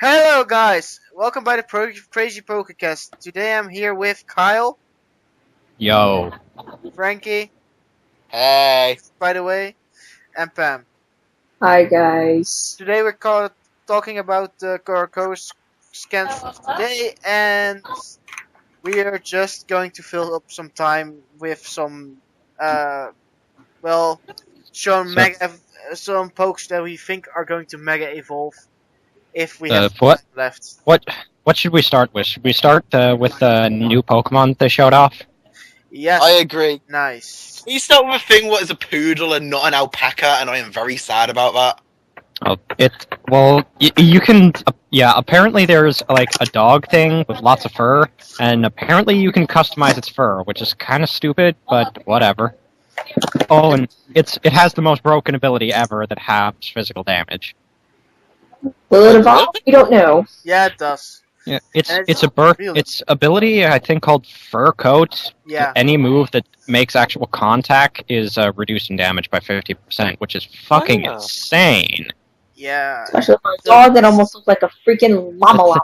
Hello guys, welcome by the CrazyPokeCast. Today I'm here with Kyle, Yo. Frankie, Hey. by the way, and Pam. Hi guys. Today we're talking about the CoroCoro scans for today, and we are just going to fill up some time with some, some pokes that we think are going to mega evolve if we have What? time left. What should we start with? Should we start with the new Pokemon they showed off? Yes, I agree. nice. You start with a thing what is a poodle and not an alpaca, and I am very sad about that. You can. Yeah, apparently there's like a dog thing with lots of fur, and apparently you can customize its fur, which is kind of stupid, but whatever. Oh, and it has the most broken ability ever that halves physical damage. Will it evolve? We don't know. Yeah, it does. Yeah, And its ability, I think, called Fur Coat. Yeah. Any move that makes actual contact is reduced in damage by 50%, which is fucking Wow. insane. Yeah. Especially for a dog that almost looks like a freaking llama.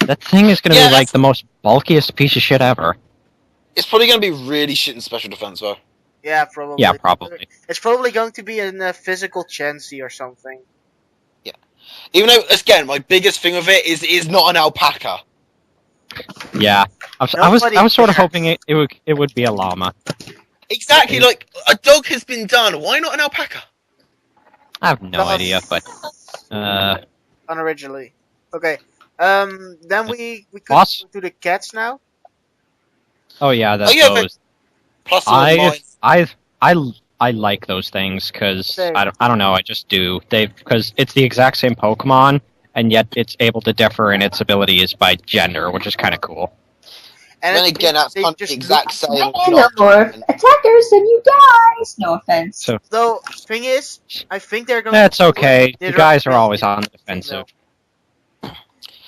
That thing is going to Yeah, be like the most bulkiest piece of shit ever. It's probably going to be really shit in special defense, though. Yeah, probably. Yeah, probably. It's probably going to be in a physical Chansey or something. Even though, again, my biggest thing with it is not an alpaca. Yeah, I was sort of hoping it would be a llama. Exactly, like, a dog has been done. Why not an alpaca? I have no idea, but Unoriginally. Okay. Then we could Boss? go to the cats now. oh yeah, that's Oh, yeah, those. Plus, I like those things because Same. I don't know, I just do. Because it's the exact same Pokemon, and yet it's able to differ in its abilities by gender, which is kind of cool. And then again, that's they kind of just the exact same. No more attackers than you guys. No offense. So Though, thing is, I think they're going that's to... okay. they're You guys are going to- always on the defensive.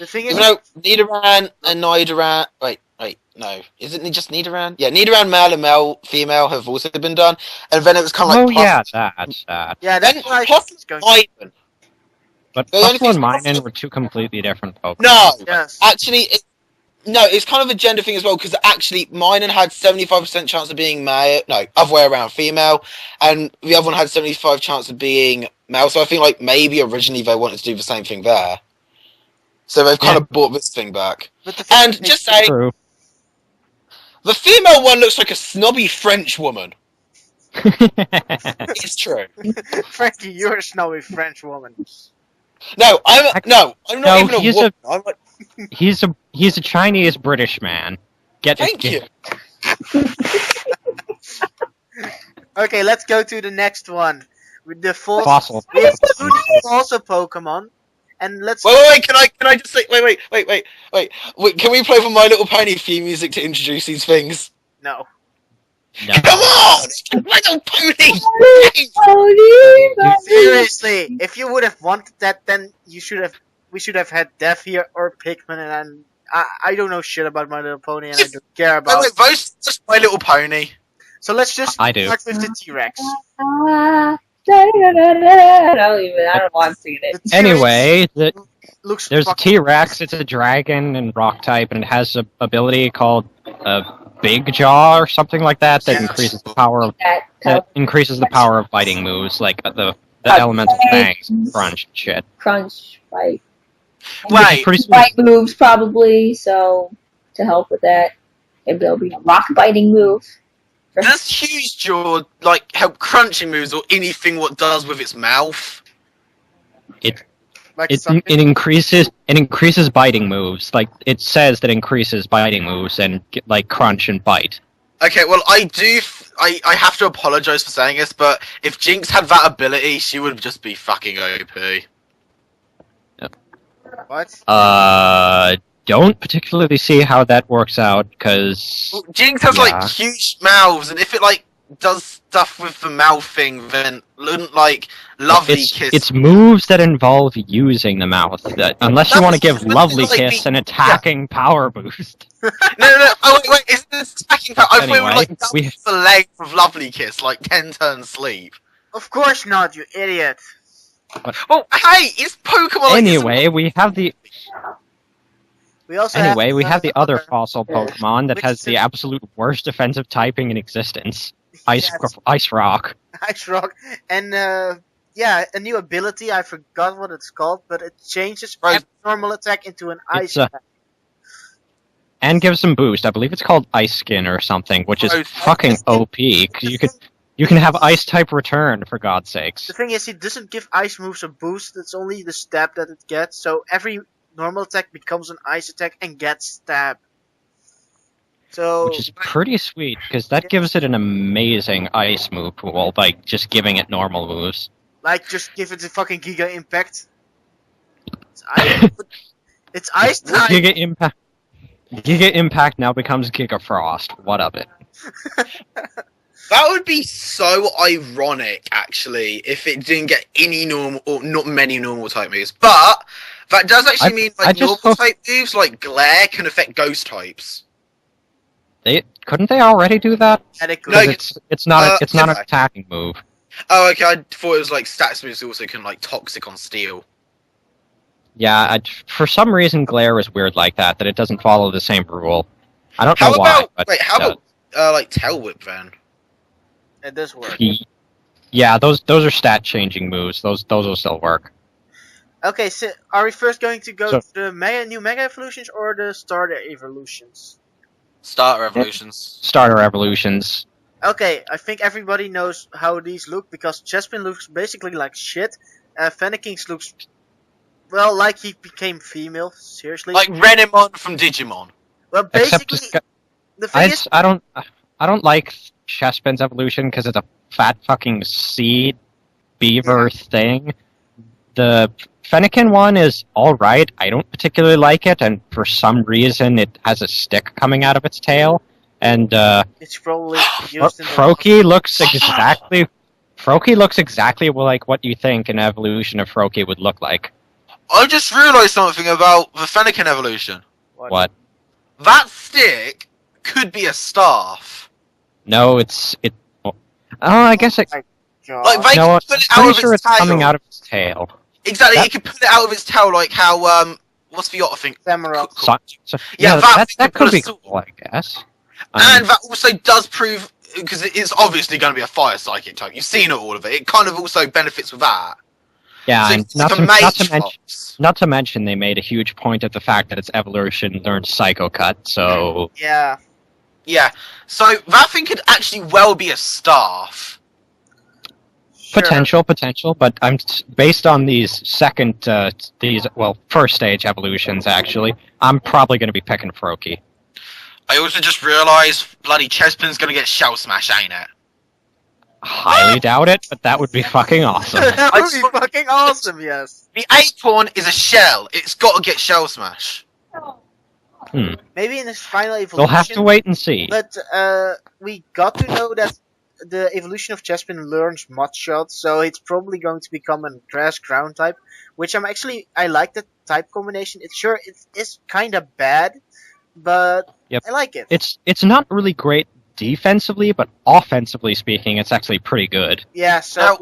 The thing is... Even though Nidoran and Nidoran... Wait, no. Is it just Nidoran? Yeah, Nidoran male and female have also been done. And then it was kind of Oh like... yeah, that. Yeah, Then that's what I plus think it's going to... Ivan. But The only Fusel and thing- Minun were two completely different Pokemon. No! Yes. Actually, no, it's kind of a gender thing as well, because actually, Minun had 75% chance of being male, no, other way around, female, and the other one had 75% chance of being male, so I think, like, maybe originally they wanted to do the same thing there. So they've kind of brought this thing back. But the thing And is, just say, True. the female one looks like a snobby French woman. It's true. Frankie, you're a snowy French woman. No, I'm not No, even a he's woman. I'm like, he's a Chinese British man. thank you. Okay, let's go to the next one. With the full... Fossil. We have two also Pokemon. And let's... Wait, can I just say, wait, can we play for My Little Pony theme music to introduce these things? No. No. Come on! It's My Little Pony! Seriously, if you would have wanted that, then we should have had Death here or Pikmin, and I don't know shit about My Little Pony, and I don't care about. Wait, those just My Little Pony. So let's just I do. start with the T-Rex. I don't want to see it. The T-Rex Anyway, looks there's a fucking- T-Rex. It's a dragon and rock type, and it has an ability called Big Jaw or something like that Yes. increases the power of biting moves, like the elemental fangs, crunch and shit. Crunch, bite. Which is Wait, pretty sweet. Bite moves probably, so to help with that, maybe there'll be a rock biting move. does Huge Jaw, like, help crunching moves or anything what does with its mouth? like It something- increases biting moves. Like it says that increases biting moves and like crunch and bite. Okay, well, I have to apologize for saying this, but if Jinx had that ability, she would just be fucking OP. What? Don't particularly see how that works out because Well, Jinx has, Yeah. like, huge mouths, and if it, like, does stuff with the mouth thing, then wouldn't, like, Lovely Kiss... it's moves that involve using the mouth. Unless you want to give That's Lovely like Kiss the- an attacking power boost. No, oh, wait, is this attacking power? I thought it Anyway, would, like, double we- the length of Lovely Kiss, like 10 turns sleep. Of course not, you idiot. Well, hey, it's Pokemon. Like, Anyway, we have the We also we have the other other- fossil Pokemon that Which has is the absolute worst defensive typing in existence. Ice yes, Ice Rock. Ice Rock, and yeah, a new ability. I forgot what it's called, but it changes Right. every normal attack into an ice It's, attack. and gives some boost. I believe it's called Ice Skin or something, which is Oh, fucking Ice Skin. OP. 'Cause you can have Ice type return, for God's sakes. The thing is, it doesn't give ice moves a boost. It's only the stab that it gets. So every normal attack becomes an ice attack and gets stab. So Which is pretty sweet, because that gives it an amazing ice move pool by just giving it normal moves. like, just give it a fucking Giga Impact. It's ice. It's ice type. Giga Impact now becomes Giga Frost. What of it? that would be so ironic, actually, if it didn't get any normal or not many normal type moves. But that does actually mean I like just normal hope- type moves like Glare can affect ghost types. Couldn't they already do that? Adequate. No, It's not an okay. attacking move. Oh, okay. I thought it was like stats moves also can like toxic on steel. Yeah, for some reason Glare is weird like that it doesn't follow the same rule. I don't know How why. about But wait? How about like Tail Whip then? It does work. Yeah, those are stat changing moves. Those will still work. Okay, so are we first going to go So- to the new Mega Evolutions or the Starter Evolutions? Starter evolutions. Starter evolutions. Okay, I think everybody knows how these look because Chespin looks basically like shit. Fennekin's looks, well, like he became female. Seriously. Like Renamon from Digimon. well, Except basically, the thing is, I don't like Chespin's evolution because it's a fat fucking seed beaver thing. The Fennekin one is alright. I don't particularly like it, and for some reason it has a stick coming out of its tail. And it's probably used in the Froakie looks exactly like what you think an evolution of Froakie would look like. I just realised something about the Fennekin evolution. What? That stick could be a staff. No, Oh, I guess it. God. Like they No, could pull it I'm out pretty of sure its it's tail. coming out of its tail. Exactly, That- it could pull it out of its tail like how what's the otter thing? Samurott. So, Yeah, yeah, that that could could be put a cool, I guess. And that also does prove, because it's obviously going to be a fire psychic type. You've seen all of it. It kind of also benefits with that. Yeah, So and it's like a mage not to mention they made a huge point of the fact that its evolution learned Psycho Cut. So Yeah. Yeah. So that thing could actually well be a staff. Sure. potential, but based on these first stage evolutions. Actually, I'm probably going to be picking Froakie. I also just realised bloody Chespin's going to get Shell Smash, ain't it? Highly doubt it, but that would be fucking awesome. that I would be just- fucking awesome, yes. The Acorn is a shell. It's got to get Shell Smash. Maybe in his final evolution. We'll have to wait and see. But we got to know that the evolution of Chespin learns Mud Shot, so it's probably going to become a grass ground type, which I like that type combination. It is kind of bad, but Yep. I like it. It's not really great defensively, but offensively speaking, it's actually pretty good. Yeah, so Now-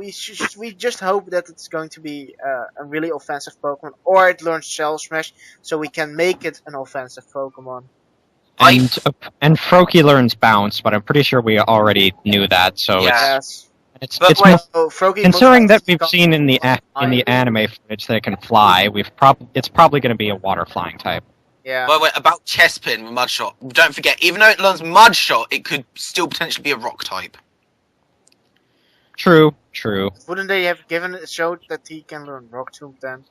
we just hope that it's going to be a really offensive Pokemon, or it learns Shell Smash, so we can make it an offensive Pokemon. And Froakie learns Bounce, but I'm pretty sure we already knew that. So Yeah. Yes. it's But it's wait, more, So Froakie considering that most we've likely seen in the flying. anime footage that it can fly. It's probably going to be a water flying type. Yeah. But wait, about Chespin with Mud Shot, don't forget, even though it learns Mud Shot, it could still potentially be a rock type. True. Wouldn't they have showed that he can learn Rock Tomb then?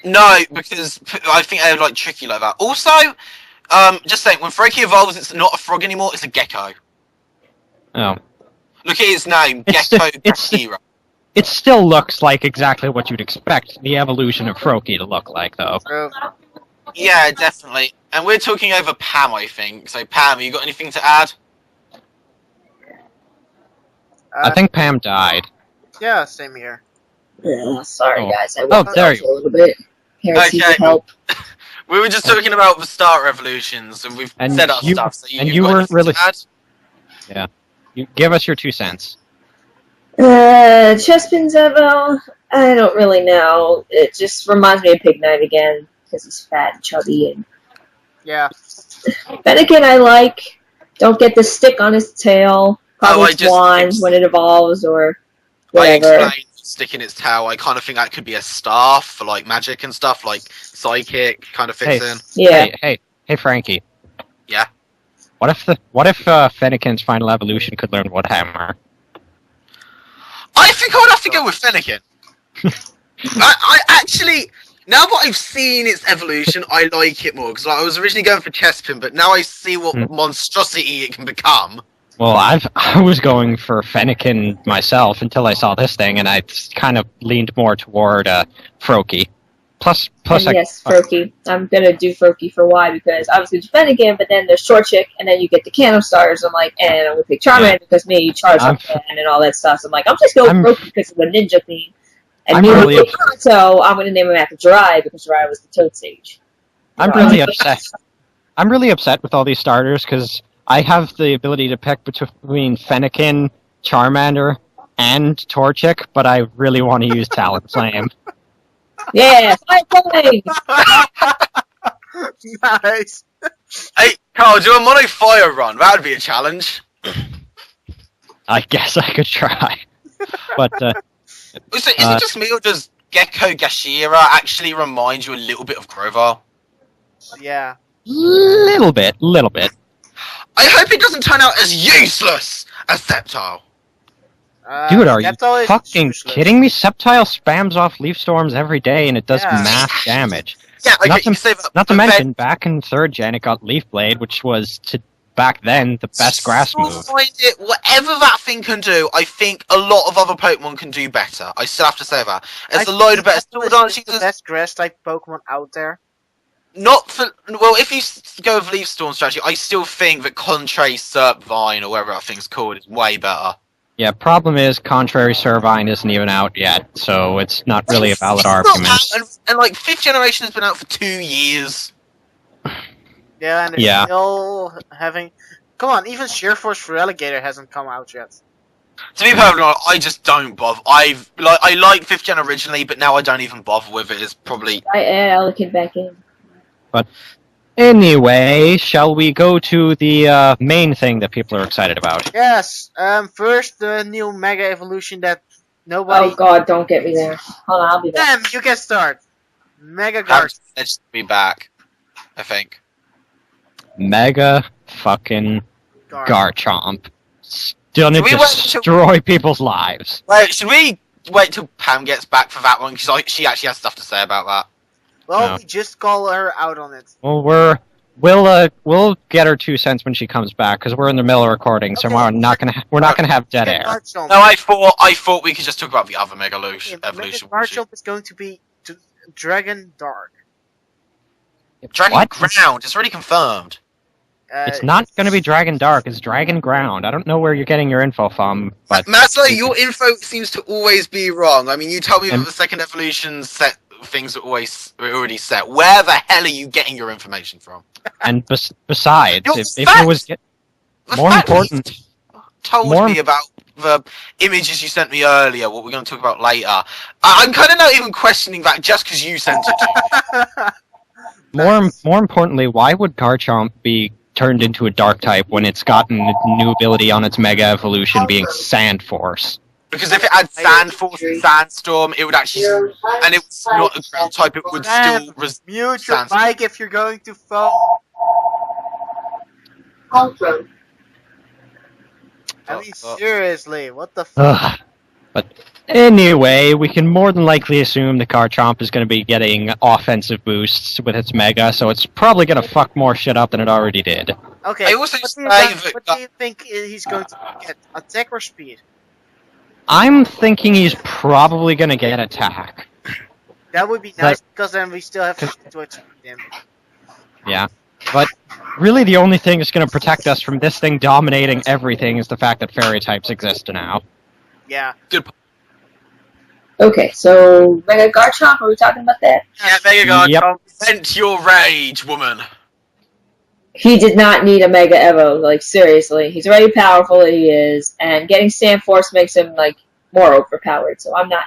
No, because I think they would like tricky like that. Also, just saying, when Froakie evolves, it's not a frog anymore, it's a gecko. Oh, Look at its name, It's Gecko it's- Hero. it still looks like exactly what you'd expect the evolution of Froakie to look like, though. So, Yeah, definitely. And we're talking over Pam, I think. So, Pam, you got anything to add? I think Pam died. Yeah, same here. Yeah, sorry Oh. guys, I Oh, walked there out you a little bit. Heresy Okay. would help. We were just talking about the starter evolutions, and we've And said our you- stuff. So and you you got weren't anything really- to add? You give us your 2 cents. Chespin's Evo, I don't really know. It just reminds me of Pig Knight again because he's fat and chubby. And Yeah. Fennekin I like. Don't get the stick on his tail. Probably Swan when it evolves or whatever. I explained sticking its tail. I kind of think that could be a staff for like magic and stuff, like psychic kind of fits in. Yeah. Hey, Frankie. Yeah. What if Fennekin's final evolution could learn Woodhammer? I think I would have to go with Fennekin. I actually, now that I've seen its evolution, I like it more because I was originally going for Chespin, but now I see what monstrosity it can become. Well, I was going for Fennekin myself until I saw this thing, and I kind of leaned more toward Froakie. Plus, yes, Froakie. I'm gonna do Froakie for why, because I was gonna do Fennekin, but then there's Short Chick, and then you get the Cannon Stars. I'm like, and I'm gonna pick Charmander because me, Charizard, and all that stuff. So I'm like, I'm just going Froakie because of the ninja theme. And so I'm gonna name him after Jirai because Jirai was the Toad Sage. I'm really upset. I'm really upset with all these starters because I have the ability to pick between Fennekin, Charmander, and Torchic, but I really want to use Talonflame. Yeah, Fire! Nice. Hey, Carl, do a mono fire run. That would be a challenge. I guess I could try, but. Is it just me, or does Gecko Gashira actually remind you a little bit of Grovar? Yeah. Little bit. I hope it doesn't turn out as useless as Sceptile. Dude, are you fucking kidding me? Sceptile spams off Leaf Storms every day, and it does mass damage. Yeah, okay, not to mention, back in 3rd gen, it got Leaf Blade, which was, back then, the best grass move. Whatever that thing can do, I think a lot of other Pokemon can do better. I still have to say that. It's a load of better. It's the best grass-type Pokemon out there. Not for... Well, if you go with Leaf Storm strategy, I still think that Contrary Serpvine, or whatever that thing's called, is way better. Yeah, problem is, Contrary Servine isn't even out yet, so it's not really a valid argument. And like, 5th generation has been out for 2 years. Yeah, and it's still having... Come on, even Sheer Force for Alligator hasn't come out yet. To be perfectly honest, I just don't bother. I like 5th gen originally, but now I don't even bother with it. It's probably... I add Alligator back in. But anyway, shall we go to the main thing that people are excited about? Yes. First, the new Mega Evolution that nobody... Oh god, don't get me there. Hold on, I'll be back. Damn, you can start. Mega Garchomp. Let's be back, I think. Mega fucking Garchomp. Gonna destroy people's lives. Wait, should we wait till Pam gets back for that one? Because she actually has stuff to say about that. Well, we just call her out on it. Well, we'll get her 2 cents when she comes back because we're in the middle of recording, so we're not gonna have dead air. No, I thought we could just talk about the other Mega Evolution. Mega Garchomp is going to be Dragon Dark. Dragon Ground. It's already confirmed. It's not going to be Dragon Dark. It's Dragon Ground. I don't know where you're getting your info from, but Maslo, your info seems to always be wrong. I mean, you told me that the second evolution set things are already set. Where the hell are you getting your information from? And besides, if it was more important, told me about the images you sent me earlier. What we're going to talk about later. I'm kind of not even questioning that just because you sent it to me. More importantly, why would Garchomp be turned into a Dark type when it's gotten a new ability on its Mega Evolution being Sand Force? Because if it had Sand Force and Sandstorm, it would actually... And it's not a ground type, it would still... Mute your mic if you're going to phone. I mean, seriously, what the fuck? But anyway, we can more than likely assume the Garchomp is going to be getting offensive boosts with its Mega, so it's probably going to fuck more shit up than it already did. Okay, what do you think he's going to get? Attack or speed? I'm thinking he's probably going to get attack. That would be nice, because then we still have to attack him. Yeah, but really the only thing that's going to protect us from this thing dominating everything is the fact that Fairy types exist now. Yeah. Good. Okay, so Mega Garchomp, are we talking about that? Yeah, Mega Garchomp, vent your rage, woman. He did not need a Mega Evo, like, seriously. He's already powerful, he is, and getting Sand Force makes him, like, more overpowered, so I'm not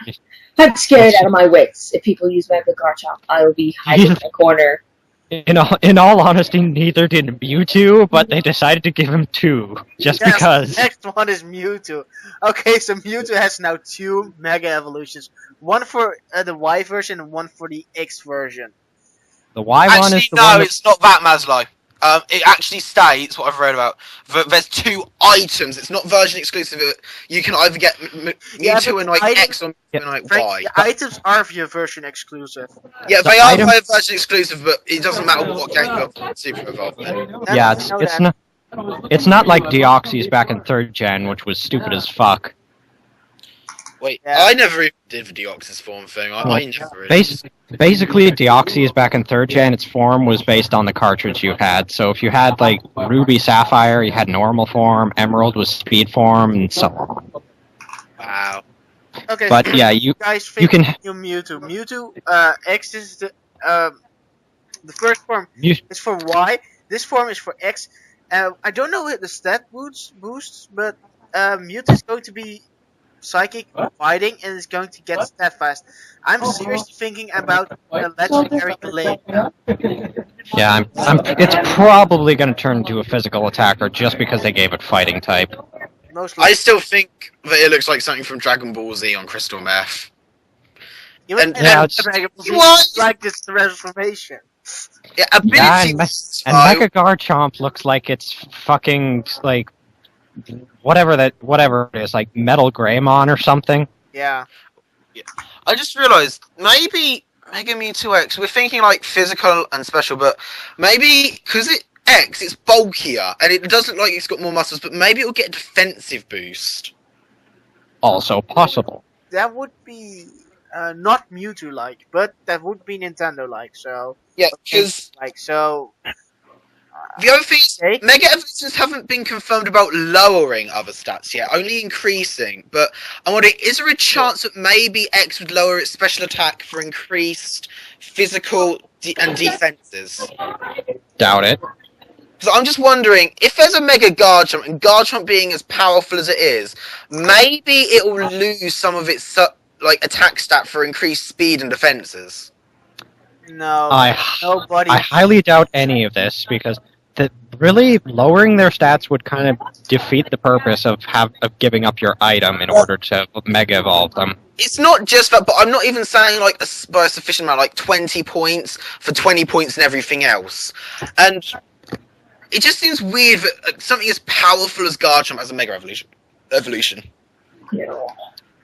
I'm scared out of my wits. If people use Mega Garchomp, I will be hiding in a corner. In all honesty, neither did Mewtwo, but they decided to give him 2 just Yes, because. the next one is Mewtwo. Okay, so Mewtwo has now 2 Mega Evolutions. One for the Y version and one for the X version. The Y one is Actually, the no, one. it's not that, Maslow. It actually states, what I've read about, that there's 2 items. It's not version exclusive. You can either get Mewtwo and like X or Yeah. and like Frank, Y. the items are via version exclusive. Yeah, The they are item- version exclusive, but it doesn't matter what game you're super evolved in. Yeah, I know it's that. it's not like Deoxys back in 3rd gen, which was stupid as fuck. Wait, Yeah. I never even did the Deoxys form thing. I never really. Basically, Deoxys back in 3rd gen, its form was based on the cartridge you had. So if you had like Ruby Sapphire, you had normal form, Emerald was speed form, and so on. Wow. Okay, But so yeah, you guys you think can Mewtwo. Mewtwo X is the first form you, is for Y. This form is for X. I don't know the stat boosts, but Mewtwo is going to be psychic fighting and is going to get stat fast. I'm seriously thinking about a legendary Link. yeah, it's probably going to turn into a physical attacker just because they gave it fighting type. Most I likely. still think that it looks like something from Dragon Ball Z on Crystal Meth. Even yeah, it's- What? like this transformation. Yeah, Yeah, ability. and Mega Garchomp looks like it's fucking like whatever it is, like Metal Greymon or something. Yeah. I just realised maybe Mega Mewtwo X. We're thinking like physical and special, but maybe because it's bulkier and it does look like it's got more muscles, but maybe it'll get a defensive boost. Also possible. That would be not Mewtwo like, but that would be Nintendo like. So Yeah, because like so. the other thing is, Okay. Mega Evolutions haven't been confirmed about lowering other stats yet, only increasing. But I'm wondering, is there a chance that maybe X would lower its special attack for increased physical and defenses? Doubt it. So I'm just wondering, if there's a Mega Garchomp, and Garchomp being as powerful as it is, maybe it will lose some of its attack stat for increased speed and defenses. No. Nobody. I highly doubt any of this because really lowering their stats would kind of defeat the purpose of giving up your item in order to Mega Evolve them. It's not just that, but I'm not even saying like by a sufficient amount, like 20 points for 20 points and everything else. And it just seems weird that something as powerful as Garchomp has a Mega Evolution.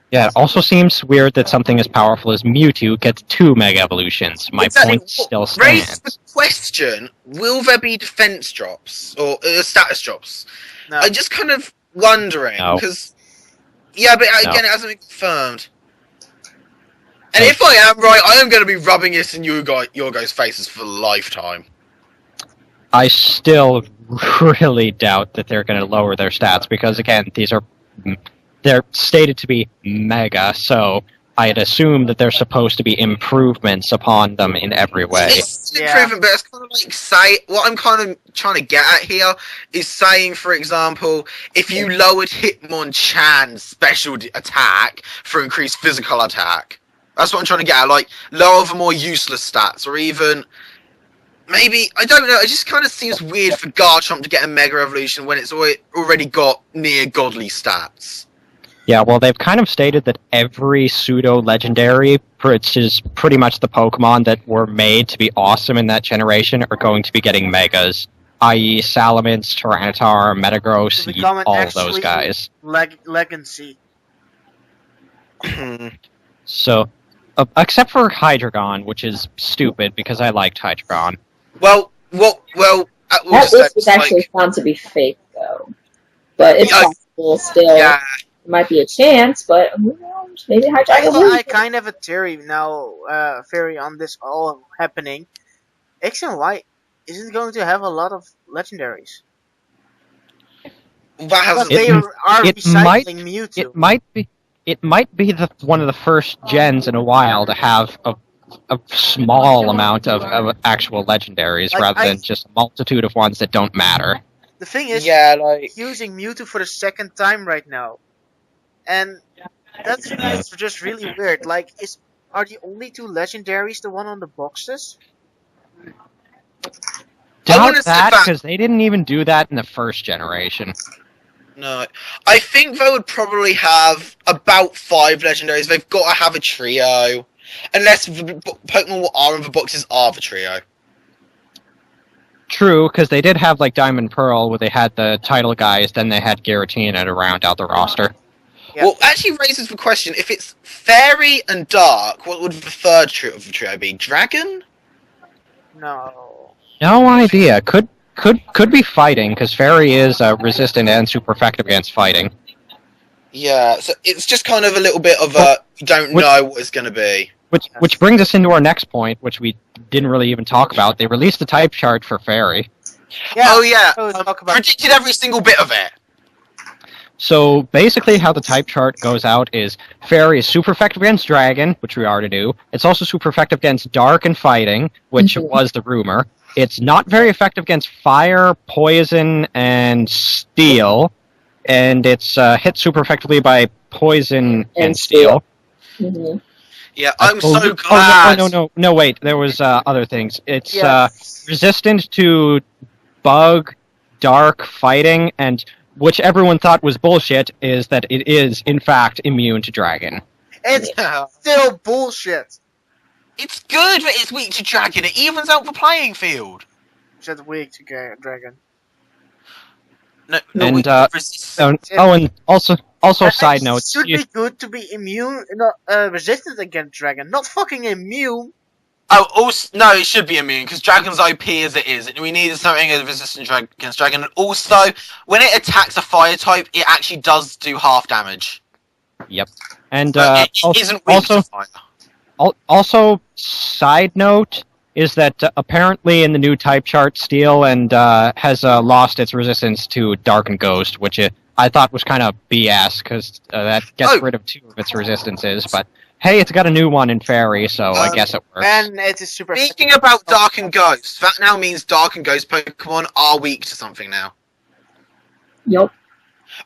Yeah, it also seems weird that something as powerful as Mewtwo gets 2 Mega Evolutions. My Exactly. point still Raise the stands. question, will there be defense drops or status drops? No. I'm just kind of wondering, No. because... Yeah, but No. again, it hasn't been confirmed. And if I am right, I am going to be rubbing it in your guys' faces for a lifetime. I still really doubt that they're going to lower their stats because, again, they're stated to be mega, so I'd assume that they're supposed to be improvements upon them in every way. It's an improvement, but it's kind of like what I'm kind of trying to get at here is saying, for example, if you lowered Hitmonchan's special attack for increased physical attack, that's what I'm trying to get at, like lower the more useless stats, or even maybe, I don't know, it just kind of seems weird for Garchomp to get a Mega Evolution when it's already got near godly stats. Yeah, well, they've kind of stated that every pseudo-legendary, which is pretty much the Pokemon that were made to be awesome in that generation, are going to be getting Megas. I.e. Salamence, Tyranitar, Metagross, Become an all of actually those guys. Legacy. So, except for Hydreigon, which is stupid because I liked Hydreigon. Well, That was actually found to be fake, though. But it's possible still. yeah. There might be a chance, but who knows? Maybe Hydreigon will. I kind of have a theory now, theory on this all happening. X and Y isn't going to have a lot of legendaries. That Because hasn't. they are it recycling Mewtwo. It might be one of the first gens in a while to have a small amount of actual legendaries Like, rather than just a multitude of ones that don't matter. The thing is, Yeah, like using Mewtwo for the second time right now. And That is just really weird. Like, are the only two legendaries the one on the boxes? Doubt that, because they didn't even do that in the first generation. No. I think they would probably have about 5 legendaries. They've got to have a trio. Unless the Pokemon what are in the boxes are the trio. True, because they did have like Diamond Pearl, where they had the title guys, then they had Giratina to round out the roster. Yeah. Well, actually raises the question, if it's Fairy and Dark, what would the third trio of the trio be? Dragon? No. No idea. Could be fighting, because Fairy is resistant and super effective against fighting. Yeah, so it's just kind of a little bit of a, you don't know what it's going to be. Which brings us into our next point, which we didn't really even talk about. They released the type chart for Fairy. Yeah, oh yeah, predicted every single bit of it. So basically how the type chart goes out is Fairy is super effective against Dragon, which we already knew. It's also super effective against Dark and Fighting, which was the rumor. It's not very effective against Fire, Poison, and Steel. And it's hit super effectively by Poison and Steel. Mm-hmm. Yeah, I'm so glad. No, wait. There was other things. It's resistant to Bug, Dark, Fighting, and which everyone thought was bullshit is that it is, in fact, immune to Dragon. It's still bullshit. It's good that it's weak to Dragon. It evens out the playing field. It's weak to Dragon. No, and also side note, it should be good to be immune, resistant against Dragon, not fucking immune. Oh, also, no, it should be immune because Dragon's OP as it is, and we needed something as resistant against Dragon. And also, when it attacks a fire type, it actually does do half damage. Yep, and it isn't weak to fire. Also, side note is that apparently in the new type chart, Steel and has lost its resistance to Dark and Ghost, which I thought was kind of BS, because that gets rid of 2 of its resistances, but hey, it's got a new one in Fairy, so I guess it works. And it is super. Speaking about Dark and Ghost, that now means Dark and Ghost Pokemon are weak to something now. Yep.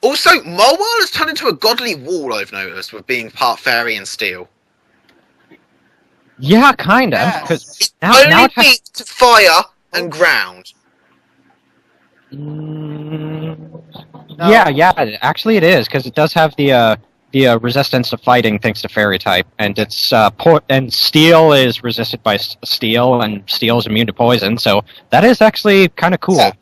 Also, Mobile has turned into a godly wall, I've noticed, with being part Fairy and Steel. Yeah, kinda. Because now it has to fire and ground. No. Yeah. Actually, it is because it does have the resistance to fighting thanks to Fairy type, and it's and Steel is resisted by Steel, and Steel is immune to poison. So that is actually kind of cool. Yeah.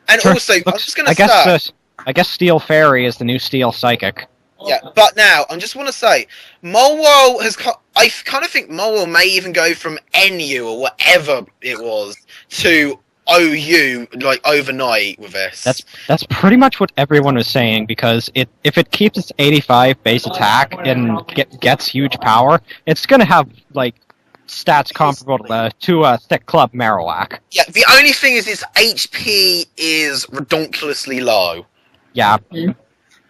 And also, I'm just gonna say, I guess Steel Fairy is the new Steel Psychic. Yeah, but now I just want to say, Molwell has. I kind of think Molwell may even go from NU or whatever it was to OU like overnight with this. That's pretty much what everyone was saying, because if it keeps its 85 base attack and gets huge power, it's gonna have like stats comparable to a thick club Marowak. Yeah, the only thing is its HP is ridiculously low. Yeah. Mm-hmm.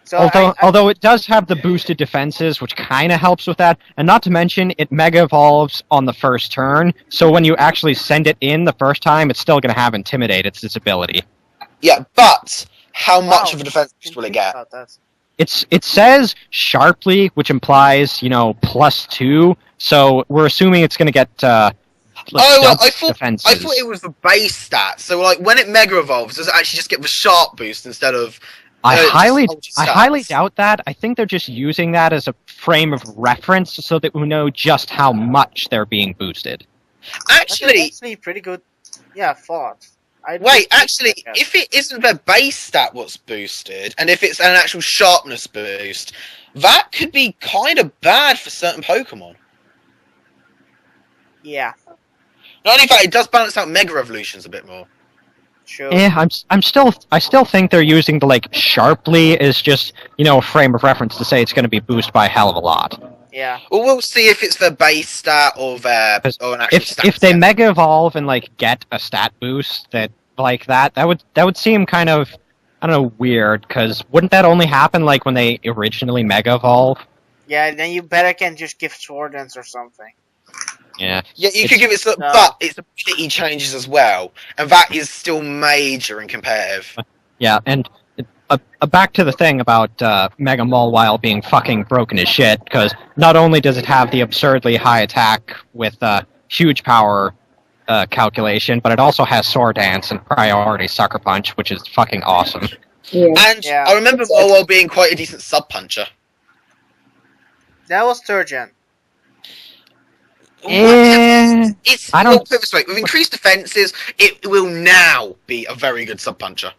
So although it does have the boosted defenses, which kind of helps with that, and not to mention, it Mega Evolves on the first turn, so when you actually send it in the first time, it's still going to have Intimidate, it's its ability. Yeah, but how much of a defense boost will it get? It says Sharply, which implies, +2, so we're assuming it's going to get, I thought it was the base stat, so like when it Mega Evolves, does it actually just get the Sharp boost instead of... I highly doubt that. I think they're just using that as a frame of reference so that we know just how much they're being boosted. Actually, pretty good. Yeah, thought. If it isn't their base stat what's boosted, and if it's an actual sharpness boost, that could be kind of bad for certain Pokemon. Yeah. Not only that, it does balance out Mega Evolutions a bit more. Sure. Yeah, I still think they're using the Sharply as just a frame of reference to say it's going to be boosted by a hell of a lot. Yeah. Well, we'll see if it's their base stat or an actual stat. If they Mega Evolve and get a stat boost that would seem kind of, I don't know, weird, because wouldn't that only happen when they originally Mega Evolve? Yeah, then you better can just give Sword Dance or something. Yeah. Yeah, you could give it but its ability changes as well, and that is still major and competitive. Yeah, and back to the thing about Mega Mawile being fucking broken as shit, because not only does it have the absurdly high attack with huge power calculation, but it also has Sword Dance and Priority Sucker Punch, which is fucking awesome. Yeah. And Yeah. I remember Mawile being quite a decent sub-puncher. That was third gen. It's I don't- put it this way, with increased defenses, it will now be a very good sub-puncher.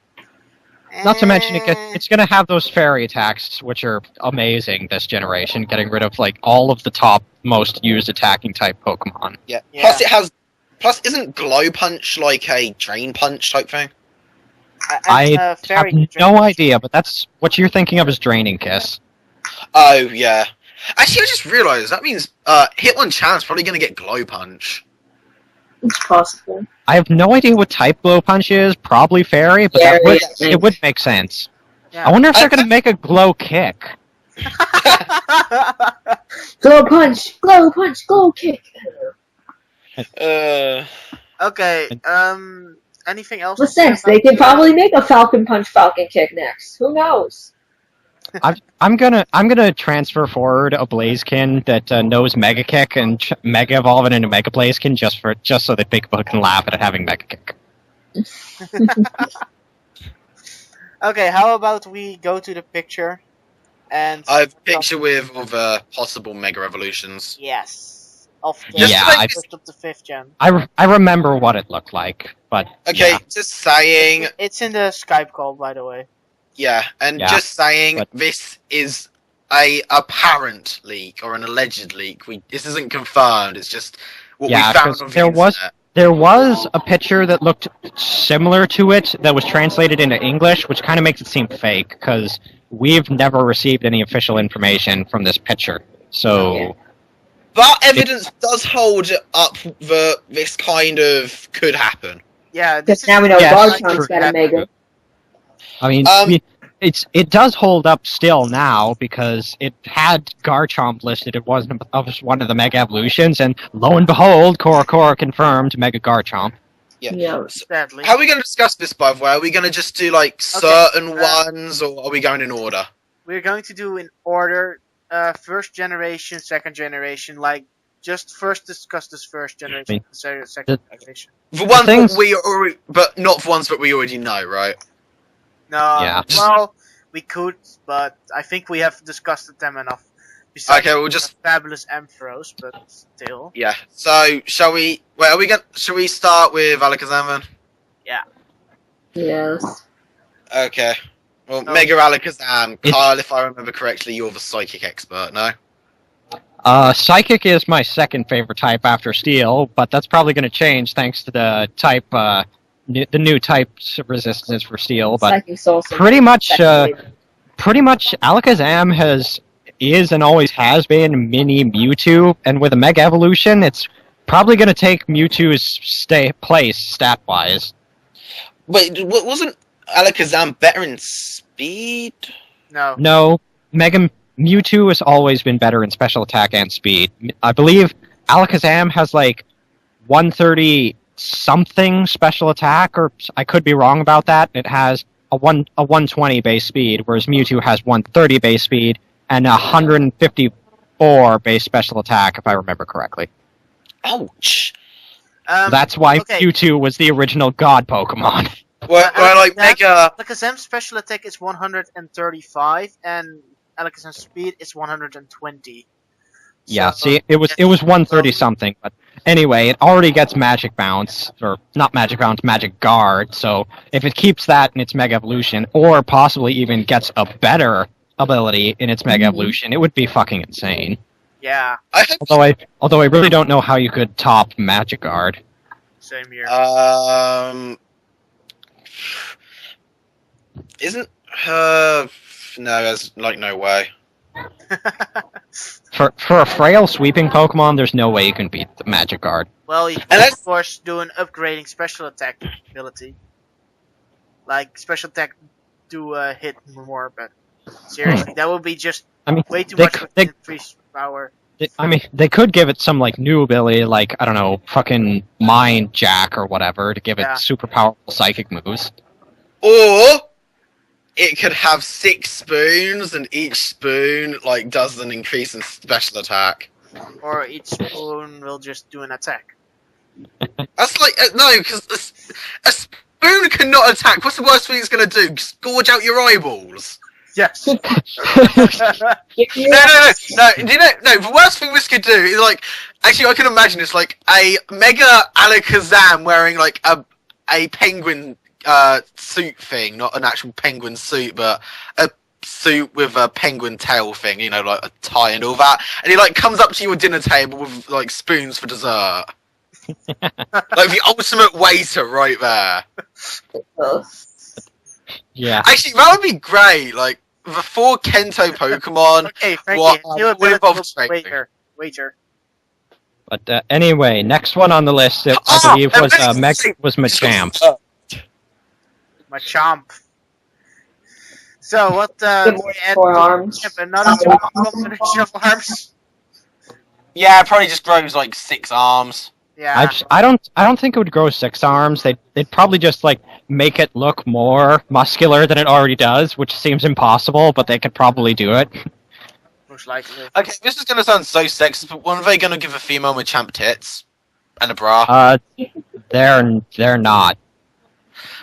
Not to mention, it's going to have those fairy attacks, which are amazing this generation, getting rid of like all of the top most used attacking type Pokemon. Yeah. Yeah. Plus, isn't Glow Punch like a Drain Punch type thing? I have no idea, but that's what you're thinking of as Draining Kiss. Oh, yeah. Actually, I just realised that means Hitmonchan's probably going to get Glow Punch. It's possible. I have no idea what type Glow Punch is. Probably Fairy, but Fairy, it would make sense. Yeah. I wonder if they're going to make a Glow Kick. Glow punch, glow punch, glow kick. Okay. Anything else? What's to say next? They about could the- probably make a Falcon Punch, Falcon Kick next. Who knows? I'm gonna transfer forward a Blaziken that knows Mega Kick and Mega Evolve it into Mega Blaziken just so that Big Book can laugh at it having Mega Kick. Okay, how about we go to the picture and I have a picture with all the possible Mega Evolutions. yes, of the Yeah, first of the 5th gen. I remember what it looked like, but Okay, yeah. just saying, It's in the Skype call, by the way. yeah, and Yeah, just saying, but- this is a apparent leak or an alleged leak. This isn't confirmed. It's just what Yeah, we found 'cause on the there was- internet. There was a picture that looked similar to it that was translated into English, which kind of makes it seem fake, because we've never received any official information from this picture. So, But evidence does hold up that this kind of could happen. Yeah, this Because is now we know Yeah, Garchomp's true. got a Mega. I mean, it does hold up still now, because it had Garchomp listed as one of the Mega Evolutions, and lo and behold, CoroCoro confirmed Mega Garchomp. Yeah. sadly. How are we going to discuss this, by the way? Are we going to just do, like, certain ones, or are we going in order? We're going to do in order, first generation, second generation, like, just first discuss this first generation, second generation. The ones things- that we already, but not the ones that we already know, right? No, Yeah. well, we could, but I think we have discussed them enough. Besides Okay, we'll just, fabulous Ampharos, but still. yeah. So, shall we, shall we start with Alakazam then? Yes. Okay. Well, Oh. Mega Alakazam. It's- Kyle, if I remember correctly, you're the psychic expert, no? Psychic is my second favorite type after Steel, but that's probably going to change thanks to the type, the new type resistance for Steel. But Psychic Soul. pretty much Alakazam is and always has been mini Mewtwo, and with a Mega Evolution, it's probably going to take Mewtwo's place stat-wise. Wait, wasn't Alakazam better in speed? No. No, Mewtwo has always been better in special attack and speed. I believe Alakazam has like 130 something special attack, or I could be wrong about that. It has a 120 base speed, whereas Mewtwo has 130 base speed and 154 base special attack, if I remember correctly. Ouch. That's why okay. Mewtwo was the original God Pokemon. Well, like Mega. Alakazam's special attack is 135, and Alakazam's speed is 120. Yeah, So, see, it was 130 something, but anyway, it already gets Magic Bounce, or not Magic Bounce, Magic Guard, so if it keeps that in its Mega Evolution, or possibly even gets a better ability in its Mega Evolution, it would be fucking insane. Yeah, I hope. Although I really don't know how you could top Magic Guard. same here. Isn't her? No, there's like no way. For a frail sweeping Pokemon, there's no way you can beat the Magic Guard. Well, you can And of course do an upgrading special attack ability. Like, special attack do hit more, but seriously, that would be just I mean, way too they much could- for they- increased power. they could give it some like new ability, like I don't know, fucking Mind Jack or whatever, to give it Yeah. super powerful psychic moves. Or it could have 6 spoons, and each spoon like does an increase in special attack. Or each spoon will just do an attack. That's like no, because a spoon cannot attack. What's the worst thing it's going to do? Gorge out your eyeballs. Yes. No. The worst thing this could do is like, actually, I can imagine it's like a Mega Alakazam wearing like a penguin suit thing, not an actual penguin suit, but a suit with a penguin tail thing, you know, like a tie and all that. And he like comes up to your dinner table with like spoons for dessert. Like the ultimate waiter right there. Yeah. Actually, that would be great. Like the 4 Kento Pokemon. Okay, Frankie, waiter. But anyway, next one on the list, I believe, was Machamp. Machamp. So what? Four arms. Another combination of arms. Yeah, it probably just grows like 6 arms. Yeah. I don't think it would grow 6 arms. They'd probably just like make it look more muscular than it already does, which seems impossible, but they could probably do it. Most likely. Okay, this is gonna sound so sexist, but when are they gonna give a female Machamp tits and a bra? They're not.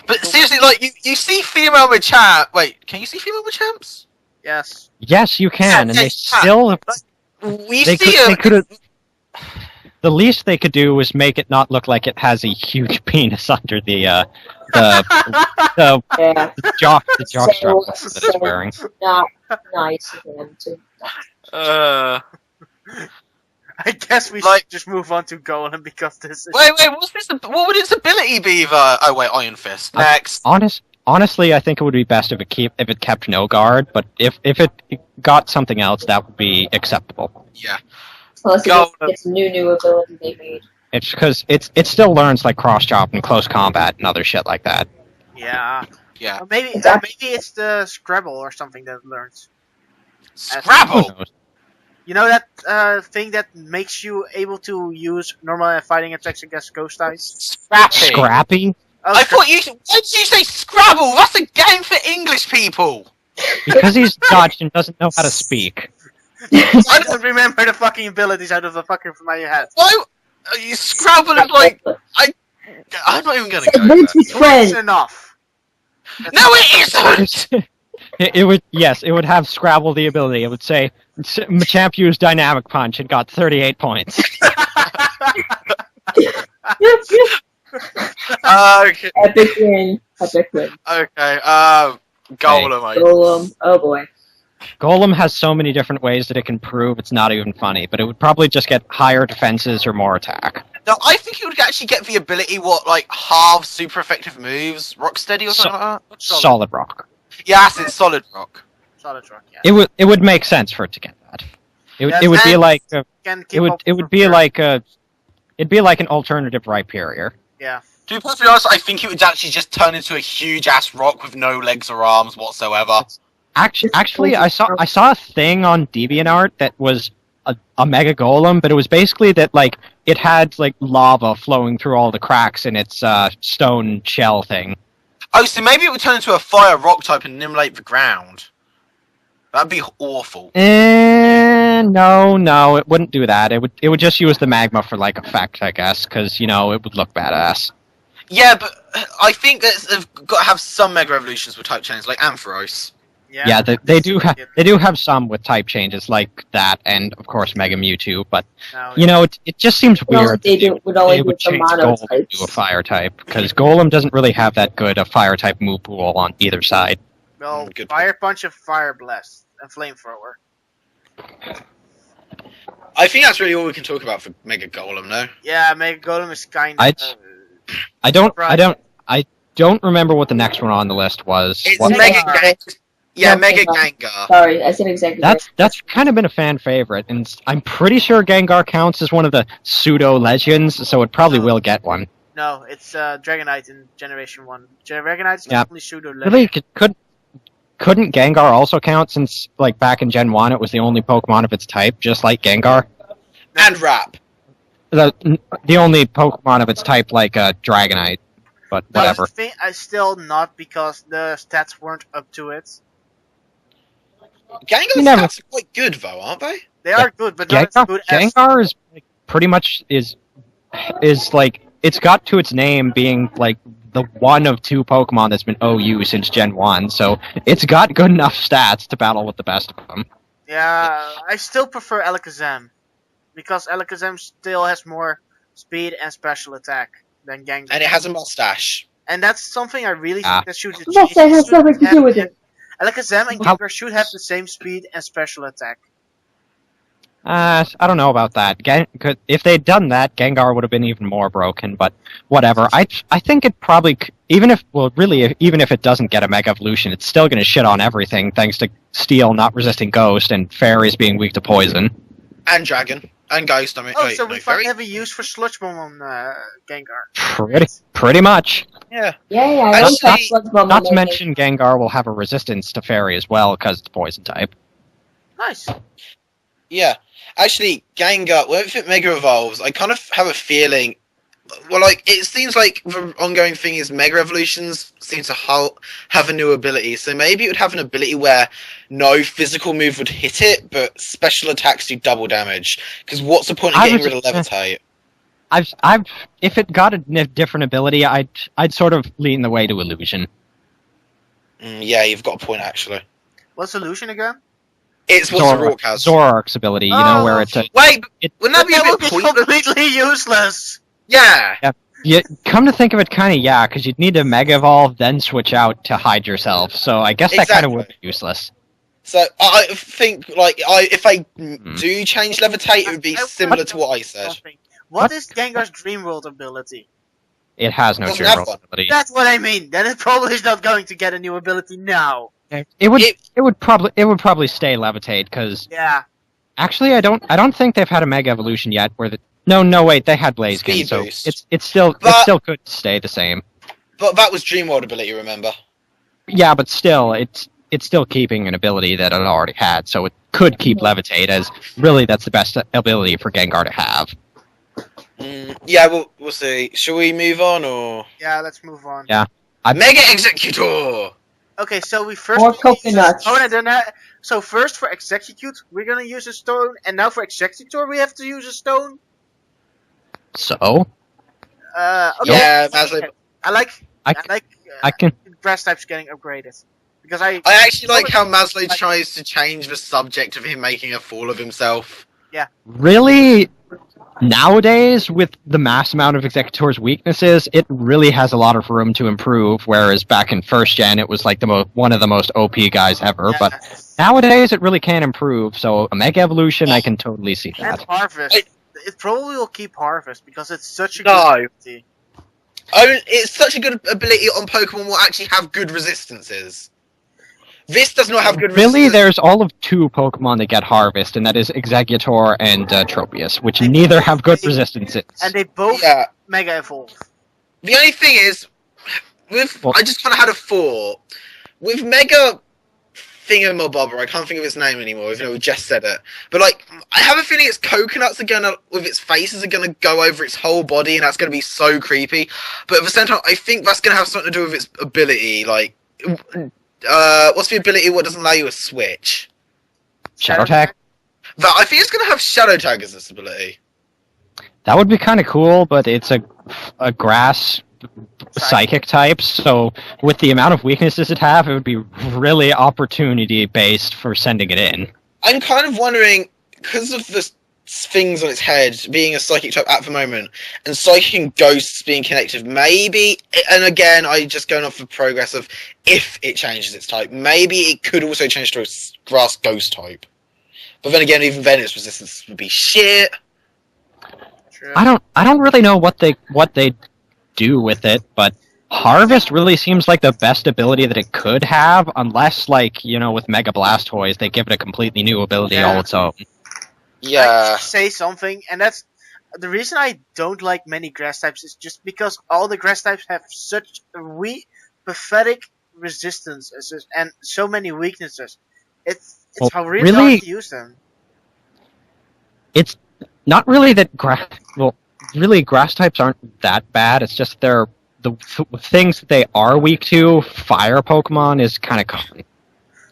But seriously, like you see female Machamp. Wait, can you see female Machamps? Yes. Yes, you can, and they still. They could. The least they could do was make it not look like it has a huge penis under the jock strap that it's wearing. Not nice of them to. I guess we should just move on to Golem because this is. Wait, what's this? What would its ability be? Iron Fist. Next. Honestly, I think it would be best if it kept no guard, but if it got something else, that would be acceptable. Yeah. Unless it's new ability they made. It's because it still learns like cross chop and close combat and other shit like that. Yeah. Yeah. Or maybe it's the Scrabble or something that it learns. Scrabble. Who Oh. You know that thing that makes you able to use normal fighting attacks against ghost types? Scrappy? Oh, I thought you. Why did you say Scrabble? That's a game for English people. Because he's Dutch and doesn't know how to speak. I don't remember the fucking abilities out of the fucking from my head. Why? Scrabble is like I'm not even gonna go. It's enough. No, it isn't. It would have Scrabble the ability. It would say Machamp used Dynamic Punch and got 38 points. Okay. Epic win. Okay. Golem. Golem. Oh boy. Golem has so many different ways that it can prove it's not even funny, but it would probably just get higher defenses or more attack. No, I think it would actually get the ability half super effective moves, Rocksteady or something like that. Solid Rock. Yes, it's Solid Rock. Solid Rock. Yeah. It would make sense for it to get that. It would be like it'd be like an alternative Rhyperior. Yeah. To be perfectly honest, I think it would actually just turn into a huge ass rock with no legs or arms whatsoever. Actually, I saw a thing on DeviantArt that was a Mega Golem, but it was basically that it had lava flowing through all the cracks in its stone shell thing. Oh, so maybe it would turn into a fire rock type and annihilate the ground. That'd be awful. No, it wouldn't do that. It would just use the magma for effect, I guess, because it would look badass. Yeah, but I think that they've got to have some Mega Evolutions with type changes, like Ampharos. Yeah, they do have some with type changes like that, and of course Mega Mewtwo. But it just seems weird. They would only do change mono Golem types. to a fire type because Golem doesn't really have that good a fire type move pool on either side. Well, Good Fire Punch and Fire Blast and Flamethrower. I think that's really all we can talk about for Mega Golem, no? Yeah, Mega Golem is kind of. I don't remember what the next one on the list was. It's What- Mega Gengar. Yeah, Mega Gengar. Sorry, I said exactly. That's kind of been a fan favorite, and I'm pretty sure Gengar counts as one of the pseudo legends, so it probably will get one. No, it's Dragonite in Generation 1. Dragonite is Yeah. only pseudo Really, couldn't Gengar also count since back in Gen 1 it was the only Pokemon of its type, just like Gengar? And Rap. The only Pokemon of its type like Dragonite. but No, whatever. I still not because the stats weren't up to it. Gengar's You never- stats are quite good, though, aren't they? They are good, but not as good as. Gengar is pretty much is like it's got to its name being like the one of two Pokemon that's been OU since Gen 1, so it's got good enough stats to battle with the best of them. Yeah, I still prefer Alakazam because Alakazam still has more speed and special attack than Gengar. And it has a mustache. And that's something I really Ah. think that should change. Yes, that has nothing to do with it. Alakazam and Gengar should have the same speed and special attack. I don't know about that. If they'd done that, Gengar would have been even more broken. But whatever. I think it probably even if it doesn't get a Mega Evolution, it's still going to shit on everything thanks to Steel not resisting Ghost and Fairies being weak to Poison. And Dragon. And Ghost, I mean. Oh, so we finally have a use for Sludge Bomb on Gengar. Pretty much. Yeah. Yeah, Actually, Not to mention Gengar will have a resistance to Fairy as well because it's Poison type. Nice. Yeah. Actually, Gengar, if it Mega Evolves, I kind of have a feeling... Well, like, it seems like the ongoing thing is Mega Evolutions seem to have a new ability, so maybe it would have an ability where no physical move would hit it, but special attacks do double damage. Because what's the point of getting rid of Levitate? If it got a different ability, I'd sort of lean the way to Illusion. Yeah, you've got a point, actually. What's Illusion again? It's what Zoroark has. Zoroark's ability, where it's a... Wait, wouldn't that be a bit pointless? Completely useless! Yeah! Yeah, come to think of it, kind of, yeah, because you'd need to Mega Evolve, then switch out to hide yourself, so I guess that kind of would be useless. So, I think, like, if I do change Levitate, it would be similar to what I said. What is Gengar's Dream World ability? It has no Dream World ability. That's what I mean. Then it probably is not going to get a new ability now. It would probably stay Levitate because actually I don't think they've had a Mega Evolution yet where wait, they had Blaziken, so it still could stay the same. But that was Dream World ability, remember? Yeah, but still it's still keeping an ability that it already had, so it could keep Levitate as really that's the best ability for Gengar to have. Yeah, we'll see. Shall we move on or? Yeah, let's move on. Yeah. Mega Executor. Okay, so we first More coconuts. So first for Execute, we're gonna use a stone, and now for Executor, we have to use a stone. So. Okay. Yeah, Maslo. I like grass types getting upgraded because I actually like how Maslo tries to change the subject of him making a fool of himself. Yeah. Really. Nowadays, with the mass amount of Executor's weaknesses, it really has a lot of room to improve, whereas back in first gen, it was like one of the most OP guys ever, but nowadays it really can improve, so a Mega Evolution, I can totally see that. And Harvest. It probably will keep Harvest, because it's such a good ability. It's such a good ability on Pokemon will actually have good resistances. This does not have good resistance. Really, there's all of two Pokemon that get Harvest, and that is Exeggutor and Tropius, which neither have good resistances. And they both Mega Evolve. The only thing is, I just kind of had a thought. With Mega Thingamabobber, I can't think of its name anymore, even though we just said it. But, like, I have a feeling its coconuts are gonna, with its faces, are gonna go over its whole body, and that's gonna be so creepy. But at the same time, I think that's gonna have something to do with its ability, like... what's the ability what doesn't allow you a switch? Shadow Tag? I think it's going to have Shadow Tag as this ability. That would be kind of cool, but it's a grass psychic type, so with the amount of weaknesses it have, it would be really opportunity-based for sending it in. I'm kind of wondering, because of the things on its head being a psychic type at the moment, and psychic and ghosts being connected, maybe, and again, I just going off the progress of if it changes its type, maybe it could also change to a grass ghost type. But then again, even then, its resistance would be shit. True. I don't really know what they do with it, but Harvest really seems like the best ability that it could have, unless, like, with Mega Blastoise, they give it a completely new ability all its own. Yeah. I say something, and that's the reason I don't like many grass types is just because all the grass types have such pathetic resistances and so many weaknesses. It's really hard to use them. It's not really that grass types aren't that bad. It's just they're the things that they are weak to, fire Pokemon is kind of common.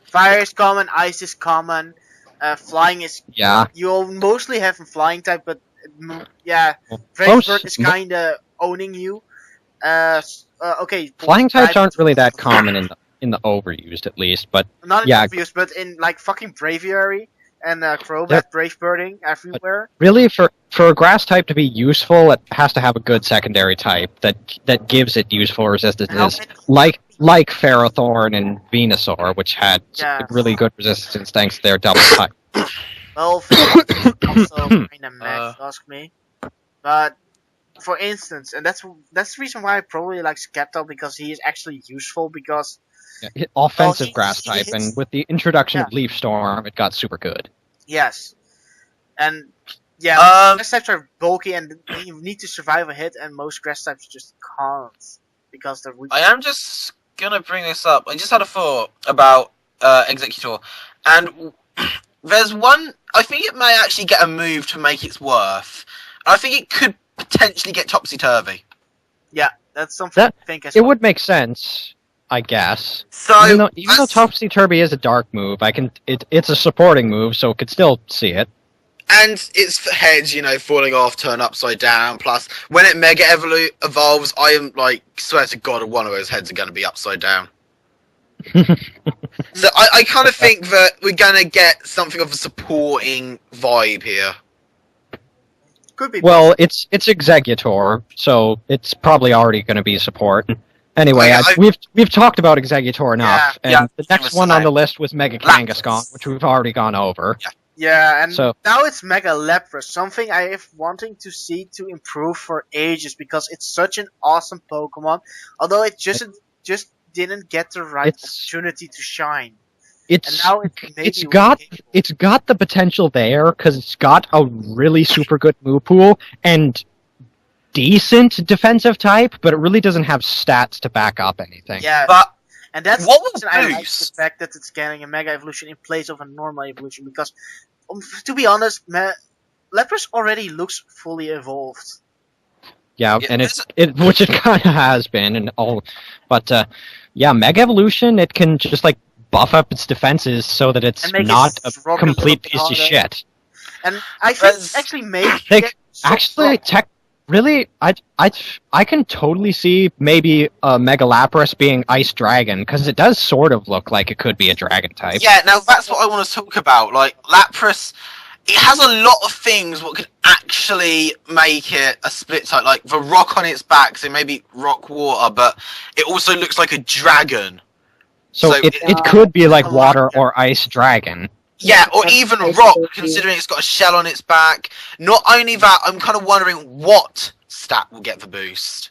Fire is common, ice is common, flying is... Yeah. You'll mostly have a flying type, but yeah, Brave Most- Bird is kinda owning you. Okay. Flying types type- aren't really that common in the overused, at least, but Not in yeah. obvious, but in like fucking Braviary and Crobat Brave Birding everywhere. Really, for a grass type to be useful, it has to have a good secondary type that gives it useful resistance, like Ferrothorn and Venusaur, which had Yeah. really good resistance thanks to their double type. Well, also kinda meh, ask me. But for instance, and that's the reason why I probably like Skeptile, because he is actually useful, because Yeah, offensive he grass type, hits- and with the introduction Yeah. of Leaf Storm, it got super good. yes. And yeah, grass types are bulky and you need to survive a hit, and most grass types just can't because they're weak. I am just gonna bring this up. I just had a thought about Executor, and there's one. I think it may actually get a move to make its worth. I think it could potentially get Topsy Turvy. Yeah, that's something I think as It well. would make sense, I guess. So Even though Topsy Turvy is a dark move, it's a supporting move, so it could still see it. and its heads, falling off, turn upside down. Plus, when it Mega evolves, I am like, swear to God, one of those heads are going to be upside down. So I kind of think that we're going to get something of a supporting vibe here. Could be. Well, it's Executor, so it's probably already going to be support. Anyway, we've talked about Executor enough, and the next one on the list was Mega Kangaskhan, which we've already gone over. Yeah, and So- now it's Mega Lapras, something I have wanting to see to improve for ages, because it's such an awesome Pokemon, although it just didn't get the right opportunity to shine. And now It's got the potential there because it's got a really super good move pool and decent defensive type, but it really doesn't have stats to back up anything. Yeah, But and that's what the was reason I like the boost? fact that it's getting a Mega Evolution in place of a normal evolution, because to be honest, Lapras already looks fully evolved. Yeah, Yeah, and this- which it kind of has been, and all, but Mega Evolution, it can just like buff up its defenses so that it's And make it not a rock a complete little bit piece of harder. shit. And I think That's- actually made Like, actually, really, I can totally see maybe Mega Lapras being Ice Dragon, because it does sort of look like it could be a dragon type. Yeah, now that's what I want to talk about. Like, Lapras, it has a lot of things what could actually make it a split type. Like, the rock on its back, so maybe rock water, but it also looks like a dragon. So So it could be like I like water that. or ice dragon. Yeah, or even Ice rock, ability. considering it's got a shell on its back. Not only that, I'm kind of wondering what stat will get the boost.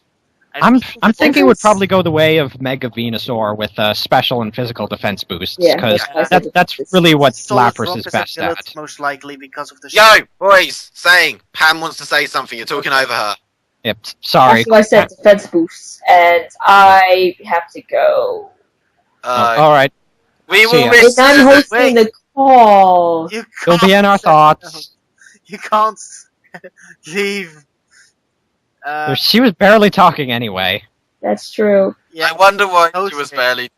I'm thinking it would probably go the way of Mega Venusaur with special and physical defense boosts, Yeah, because that's that's really what Solid Lapras Rock is a best billet, at. most likely because of the Yo, boys, Pam wants to say something. You're talking over her. Yep, sorry. Also, I said defense boosts, and I have to go. All right, We See will ya. miss And I'm you. hosting the call. You it'll be in our thoughts. You can't leave. She was barely talking anyway. That's true. Yeah, I wonder why she Hosting. was barely.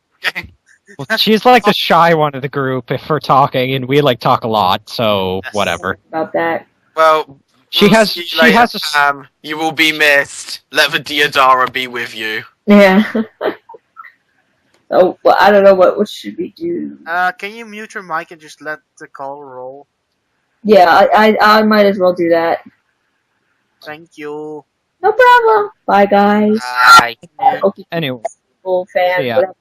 Well, she's like the shy one of the group if we're talking, and we like talk a lot, so Yes. whatever. About that. Well, She we'll has see you she later, has a Pam. You will be missed. Let the Deodara be with you. Yeah. Oh, well, I don't know what should we do. can you mute your mic and just let the call roll? Yeah, I might as well do that. Thank you. No problem. Bye, guys. Bye. Okay, anyway. cool fan. Yeah. Whatever.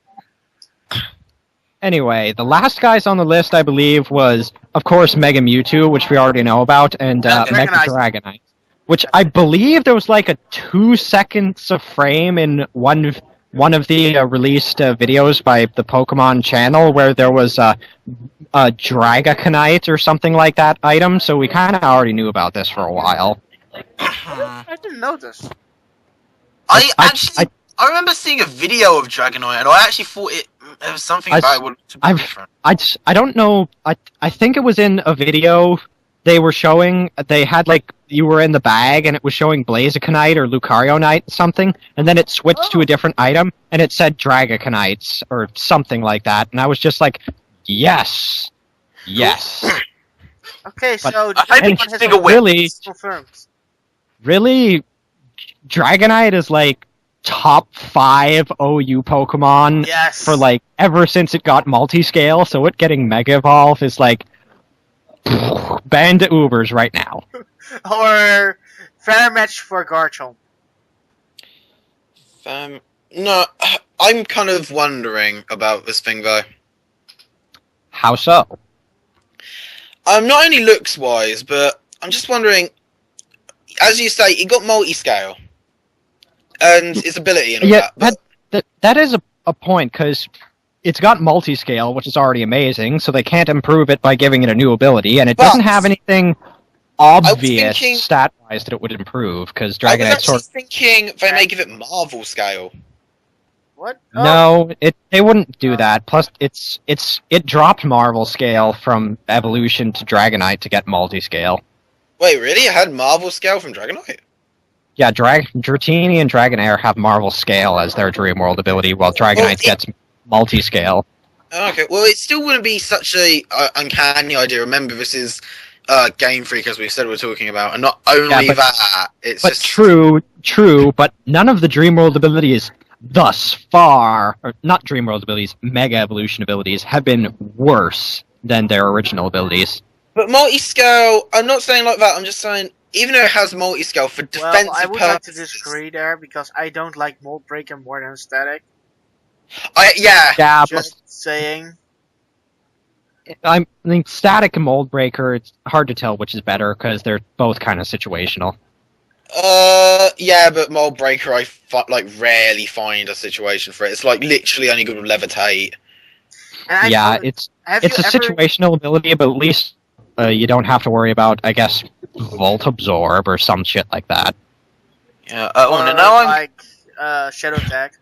Anyway, the last guys on the list, I believe, was of course Mega Mewtwo, which we already know about, and Mega Dragonite, which I believe there was like a 2 seconds of frame in one of the released videos by the Pokemon channel where there was a Dragaconite or something like that item, so we kind of already knew about this for a while. I didn't know this. I remember seeing a video of Dragonite, and I actually thought there was something about it would be different. I don't know. I think it was in a video they were showing, they had like, you were in the bag and it was showing Blazikenite or Lucarionite something, and then it switched to a different item and it said Dragocanites or something like that, and I was just like, yes. Okay, But so I think Digimon it's bigger really, confirmed. really, Dragonite is like top 5 OU Pokemon Yes. for like ever since it got multi-scale, so it getting Mega Evolve is like banned to Ubers right now. Or fair match for Garchomp. No, I'm kind of wondering about this thing though. How so? Not only looks wise, but I'm just wondering. As you say, it got multi-scale, and its ability and all Yeah, that. that is a point, because it's got multi-scale, which is already amazing, so they can't improve it by giving it a new ability, and it doesn't have anything obvious stat-wise that it would improve, because I was Dragonite actually thinking they may give it Marvel scale. What? No, they wouldn't do that. Plus, it dropped Marvel scale from Evolution to Dragonite to get multi-scale. Wait, really? It had Marvel scale from Dragonite? Yeah, Dratini and Dragonair have Marvel scale as their Dream World ability, while Dragonite gets multi-scale. Okay, well, it still wouldn't be such a uncanny idea. Remember, this is Game Freak, as we said we're talking about, and not only that, it's but just... True, but none of the Dream World abilities thus far, or not Dream World abilities, Mega Evolution abilities, have been worse than their original abilities. But multi-scale, I'm not saying like that, I'm just saying, even though it has multi-scale for defensive Well, I would purposes... like to disagree there, because I don't like Mold Breaker more than Static. Yeah, Just saying. I think Static and Mold Breaker, it's hard to tell which is better, because they're both kind of situational. Yeah, but Mold Breaker, I rarely find a situation for it. It's like literally only good with Levitate. Yeah, it's a situational ability, but at least you don't have to worry about, I guess, Volt Absorb or some shit like that. Yeah, Shadow Tag.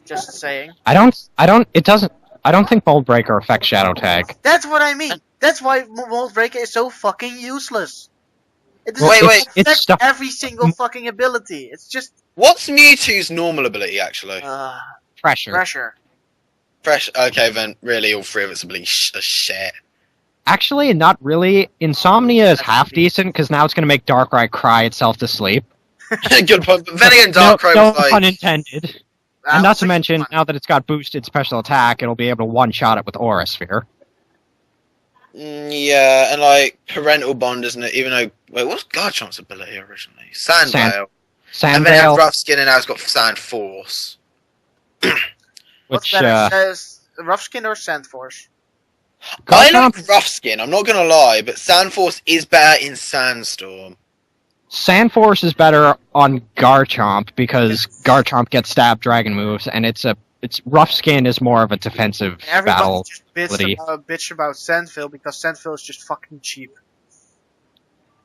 Just saying. I don't think Mold Breaker affects Shadow Tag. That's what I mean. That's why Mold Breaker is so fucking useless. It doesn't affect every single fucking ability. It's just... What's Mewtwo's normal ability, actually? Pressure. Okay, then really all three of its abilities are shit. Actually, not really. Insomnia is half decent, because now it's going to make Darkrai cry itself to sleep. Good point. But then again, Darkrai was like... pun intended. And not to mention, now that it's got boosted special attack, it'll be able to one-shot it with Aura Sphere. Yeah, and like, Parental Bond, isn't it? Even though... Wait, what's Garchomp's ability originally? Sandveil. And then it had Rough Skin, and now it's got Sand Force. What's better, Rough Skin or Sand Force? I like Rough Skin, I'm not gonna lie, but Sand Force is better in Sandstorm. Sand Force is better on Garchomp, because Garchomp gets stab dragon moves, and it's Rough Skin is more of a defensive battle ability. Everybody just bitch about Sandville, because Sandville is just fucking cheap.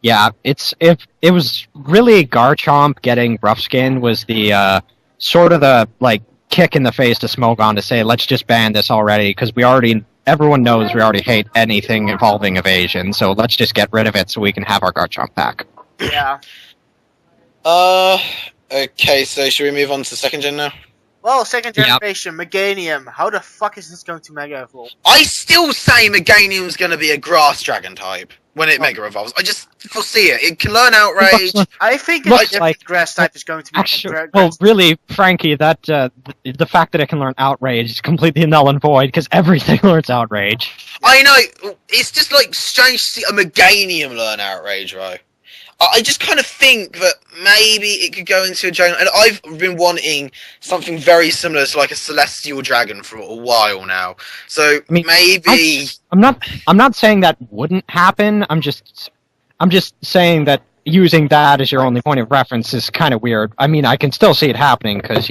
Yeah, if it was really Garchomp getting Rough Skin was the sort of the like kick in the face to Smogon to say, let's just ban this already, because everyone knows we already hate anything involving evasion, so let's just get rid of it so we can have our Garchomp back. Yeah. Okay, so should we move on to second gen now? Well, second generation, Meganium. How the fuck is this going to Mega Evolve? I still say Meganium's going to be a Grass Dragon type when it Mega Evolves. I just foresee it. It can learn Outrage. I think Grass type is going to be... Well, really, Frankie, that the fact that it can learn Outrage is completely null and void, because everything learns Outrage. I know. It's just like strange to see a Meganium learn Outrage, right? I just kind of think that maybe it could go into a dragon, and I've been wanting something very similar to like a celestial dragon for a while now. So maybe I'm not saying that wouldn't happen. I'm just saying that using that as your only point of reference is kind of weird. I mean, I can still see it happening because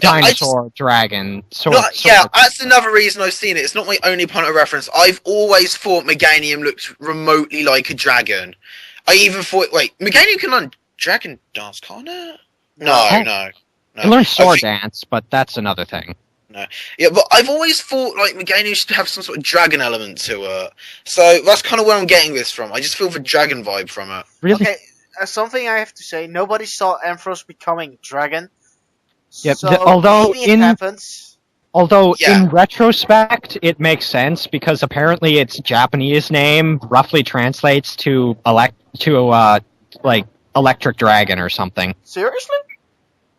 dinosaur, dragon, that's another reason I've seen it. It's not my only point of reference. I've always thought Meganium looked remotely like a dragon. I even thought, Meganium can learn Dragon Dance, can't it? No. It learns Sword Dance, but that's another thing. No. Yeah, but I've always thought like Meganium should have some sort of dragon element to it. So that's kind of where I'm getting this from. I just feel the dragon vibe from it. Really? Okay, something I have to say. Nobody saw Ampharos becoming dragon. Yep. So Although maybe it happens. in retrospect, it makes sense because apparently its Japanese name roughly translates to like electric dragon or something. Seriously?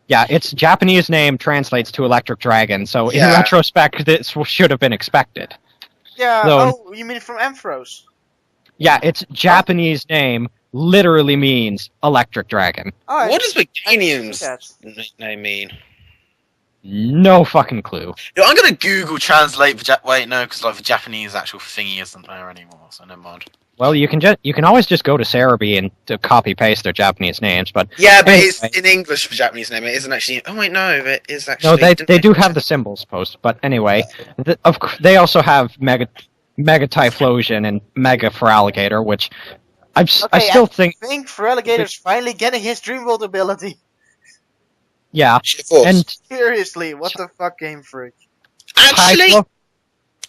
Yeah, its Japanese name translates to electric dragon, so in Yeah. retrospect, this should have been expected. Yeah. So- Oh, you mean from Ampharos? Yeah, its Japanese name literally means electric dragon. Oh, What does I see Meganium's that. name mean? No fucking clue. Yeah, I'm gonna Google translate the wait, no, because like the Japanese actual thingy isn't there anymore, so never mind. Well, you can always just go to Cerebi and to copy paste their Japanese names, but Yeah, but anyway. it's in English the Japanese name. It isn't actually. Oh wait, no, it is actually. No, they do have the symbols posted, but anyway, they also have Mega Typhlosion and Mega for Alligator, which I still think, I think Feraligator's finally getting his Dreamworld ability. yeah, and Seriously, what the fuck, Game Freak? Actually, Typhlo-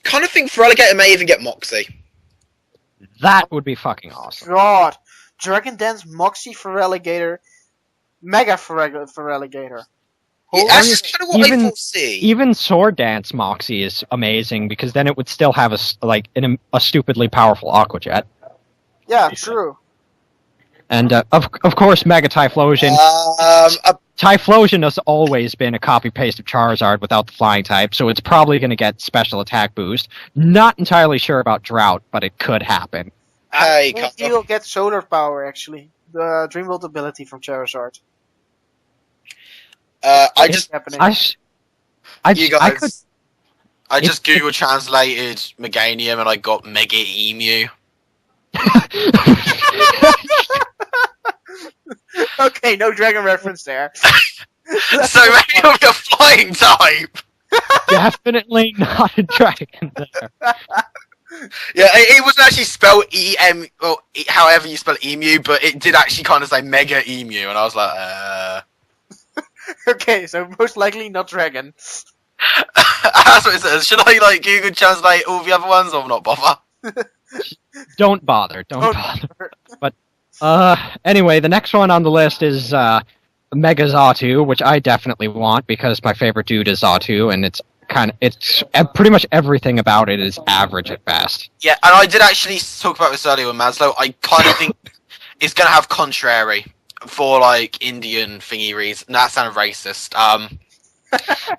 kind of think Feraligator may even get Moxie. that would be fucking awesome. God, Dragon Dance, Moxie Feraligator, Mega Feraligator. Yeah, that's just kind of what I foresee. Even Sword Dance Moxie is amazing because then it would still have a stupidly powerful Aqua Jet. Yeah, true. And of course, Mega Typhlosion. Typhlosion has always been a copy-paste of Charizard without the flying type, so it's probably going to get special attack boost. Not entirely sure about Drought, but it could happen. Hey, I think he'll get Solar Power, actually. The Dreamworld ability from Charizard. I just Google translated Meganium and I got Mega Emu. Okay, no dragon reference there. So maybe it'll be a flying type. Definitely not a dragon there. Yeah, it wasn't actually spelled E-M, or however you spell emu, but it did actually kind of say Mega Emu, and I was like, Okay, so most likely not dragon. That's what it says. Should I, Google translate all the other ones, or not bother? Don't bother. But, anyway, the next one on the list is, Mega Zatu, which I definitely want, because my favorite dude is Zatu, and it's pretty much everything about it is average at best. Yeah, and I did actually talk about this earlier with Maslo. I kind of think it's going to have Contrary for, Indian thingy reasons. That sounded racist.